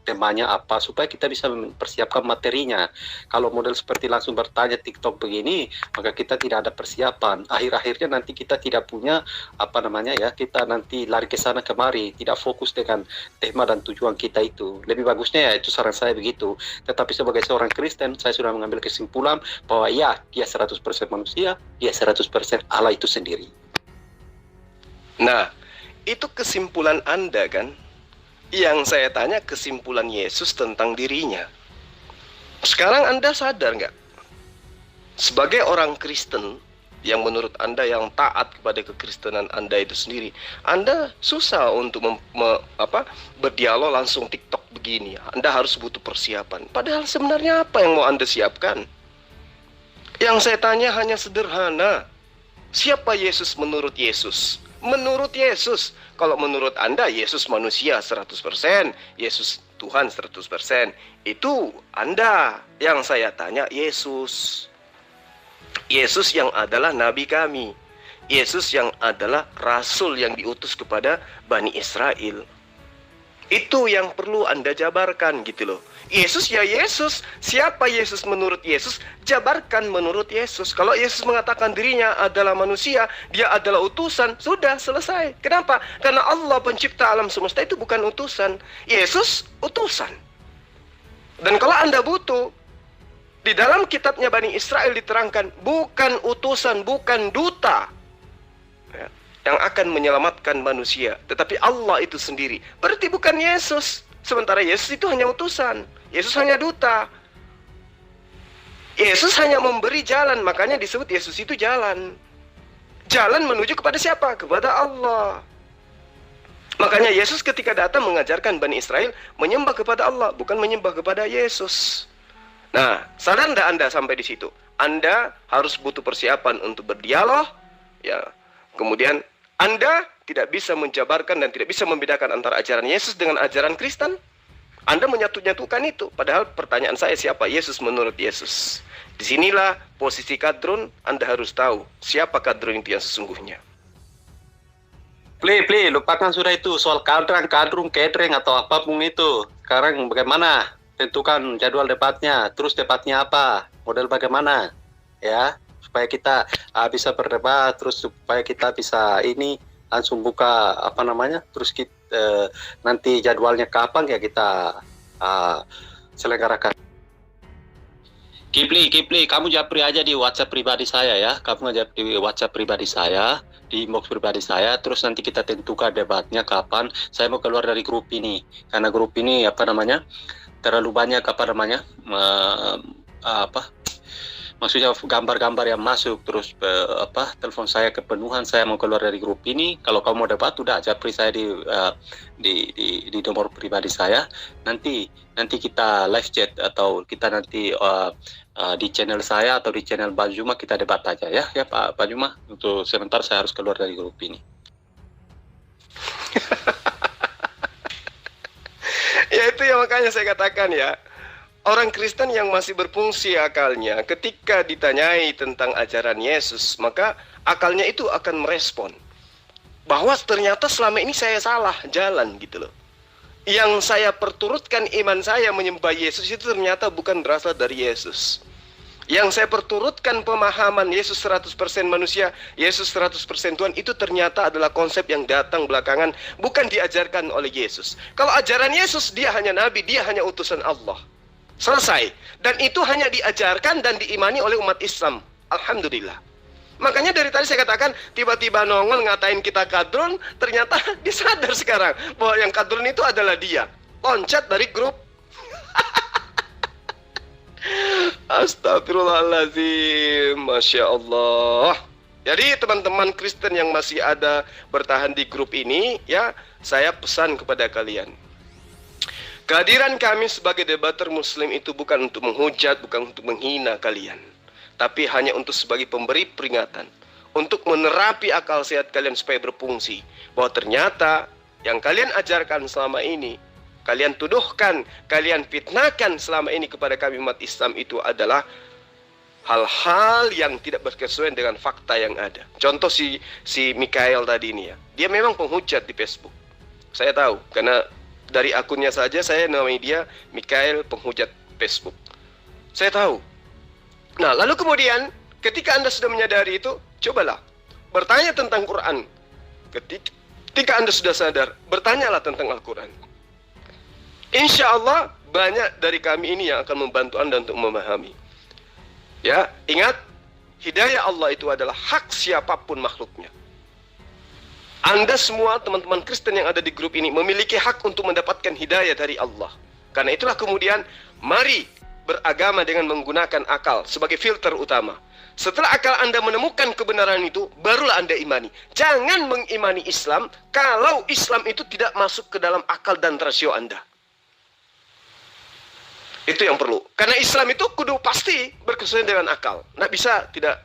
temanya apa, supaya kita bisa mempersiapkan materinya. Kalau model seperti langsung bertanya TikTok begini, maka kita tidak ada persiapan. Akhir-akhirnya nanti kita tidak punya apa namanya ya, kita nanti lari ke sana kemari, tidak fokus dengan tema dan tujuan kita itu. Lebih bagusnya ya itu saran saya begitu. Tetapi sebagai seorang Kristen, saya sudah mengambil kesimpulan bahwa ya, dia 100% manusia, dia 100% Allah itu sendiri. Nah, itu kesimpulan Anda kan? Yang saya tanya kesimpulan Yesus tentang dirinya. Sekarang Anda sadar nggak? Sebagai orang Kristen yang menurut Anda yang taat kepada kekristenan Anda itu sendiri, Anda susah untuk berdialog langsung TikTok begini. Anda harus butuh persiapan. Padahal sebenarnya apa yang mau Anda siapkan? Yang saya tanya hanya sederhana. Siapa Yesus menurut Yesus? Menurut Yesus, kalau menurut Anda Yesus manusia 100%, Yesus Tuhan 100%, itu Anda. Yang saya tanya Yesus. Yesus yang adalah nabi kami. Yesus yang adalah rasul yang diutus kepada Bani Israel. Itu yang perlu Anda jabarkan gitu loh. Yesus ya Yesus. Siapa Yesus menurut Yesus? Jabarkan menurut Yesus. Kalau Yesus mengatakan dirinya adalah manusia, dia adalah utusan, sudah selesai. Kenapa? Karena Allah pencipta alam semesta itu bukan utusan. Yesus utusan. Dan kalau Anda butuh, di dalam kitabnya Bani Israel diterangkan, bukan utusan, bukan duta ya, yang akan menyelamatkan manusia, tetapi Allah itu sendiri. Berarti bukan Yesus. Sementara Yesus itu hanya utusan. Yesus hanya duta. Yesus hanya memberi jalan. Makanya disebut Yesus itu jalan. Jalan menuju kepada siapa? Kepada Allah. Makanya Yesus ketika datang mengajarkan Bani Israel menyembah kepada Allah, bukan menyembah kepada Yesus. Nah, sadar enggak Anda sampai di situ? Anda harus butuh persiapan untuk berdialog. Ya. Kemudian Anda tidak bisa menjabarkan dan tidak bisa membedakan antara ajaran Yesus dengan ajaran Kristen. Anda menyatu-nyatukan itu. Padahal pertanyaan saya, siapa Yesus menurut Yesus? Disinilah posisi kadrun. Anda harus tahu siapa kadrun itu yang sesungguhnya. Play, lupakan sudah itu soal kadrung, catering atau apapun itu. Sekarang bagaimana? Tentukan jadwal debatnya. Terus debatnya apa? Model bagaimana? Ya, supaya kita bisa berdebat. Terus supaya kita bisa ini langsung buka apa namanya, terus kita nanti jadwalnya kapan ya kita selenggarakan. Kipli, kamu japri aja di WhatsApp pribadi saya ya, kamu ngajak di WhatsApp pribadi saya, di inbox pribadi saya, terus nanti kita tentukan debatnya kapan. Saya mau keluar dari grup ini, karena grup ini apa namanya, terlalu banyak apa namanya, maksudnya gambar-gambar yang masuk, terus telepon saya kepenuhan, saya mau keluar dari grup ini. Kalau kamu mau debat, udah japri saya di nomor pribadi saya. Nanti kita live chat atau kita nanti di channel saya atau di channel Pak Juma kita debat aja ya Pak Juma. Untuk sebentar saya harus keluar dari grup ini. Ya itu yang makanya saya katakan ya. Orang Kristen yang masih berfungsi akalnya ketika ditanyai tentang ajaran Yesus, maka akalnya itu akan merespon bahwa ternyata selama ini saya salah jalan gitu loh. Yang saya perturutkan iman saya menyembah Yesus itu ternyata bukan berasal dari Yesus. Yang saya perturutkan pemahaman Yesus 100% manusia, Yesus 100% Tuhan, itu ternyata adalah konsep yang datang belakangan, bukan diajarkan oleh Yesus. Kalau ajaran Yesus, dia hanya nabi, dia hanya utusan Allah. Selesai. Dan itu hanya diajarkan dan diimani oleh umat Islam. Alhamdulillah. Makanya dari tadi saya katakan, tiba-tiba nongol ngatain kita kadrun, ternyata dia sadar sekarang bahwa yang kadrun itu adalah dia. Loncat dari grup. Astagfirullahaladzim. Masya Allah. Jadi teman-teman Kristen yang masih ada bertahan di grup ini, ya, saya pesan kepada kalian. Kehadiran kami sebagai debater muslim itu bukan untuk menghujat, bukan untuk menghina kalian, tapi hanya untuk sebagai pemberi peringatan, untuk menerapi akal sehat kalian supaya berfungsi, bahwa ternyata yang kalian ajarkan selama ini, kalian tuduhkan, kalian fitnahkan selama ini kepada kami umat Islam itu adalah hal-hal yang tidak berkesesuaian dengan fakta yang ada. Contoh si Mikael tadi ini ya, dia memang penghujat di Facebook. Saya tahu, karena Dari akunnya saja saya namai dia Mikael Penghujat Facebook. Saya tahu. Nah, lalu kemudian ketika Anda sudah menyadari itu, cobalah bertanya tentang Quran. Ketika Anda sudah sadar, bertanyalah tentang Al-Quran. Insya Allah banyak dari kami ini yang akan membantu Anda untuk memahami. Ya, ingat, hidayah Allah itu adalah hak siapapun makhluknya. Anda semua teman-teman Kristen yang ada di grup ini memiliki hak untuk mendapatkan hidayah dari Allah. Karena itulah kemudian mari beragama dengan menggunakan akal sebagai filter utama. Setelah akal Anda menemukan kebenaran itu, barulah Anda imani. Jangan mengimani Islam kalau Islam itu tidak masuk ke dalam akal dan rasio Anda. Itu yang perlu. Karena Islam itu kudu pasti berkesesuaian dengan akal. Nggak bisa tidak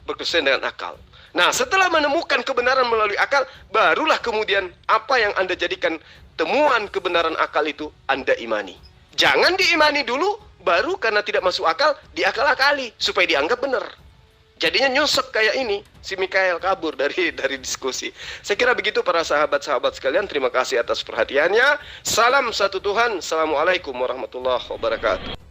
berkesesuaian dengan akal. Nah, setelah menemukan kebenaran melalui akal, barulah kemudian apa yang Anda jadikan temuan kebenaran akal itu Anda imani. Jangan diimani dulu, baru karena tidak masuk akal, diakal-akali supaya dianggap benar. Jadinya nyosok kayak ini, si Mikael kabur dari diskusi. Saya kira begitu para sahabat-sahabat sekalian. Terima kasih atas perhatiannya. Salam satu Tuhan. Assalamualaikum warahmatullahi wabarakatuh.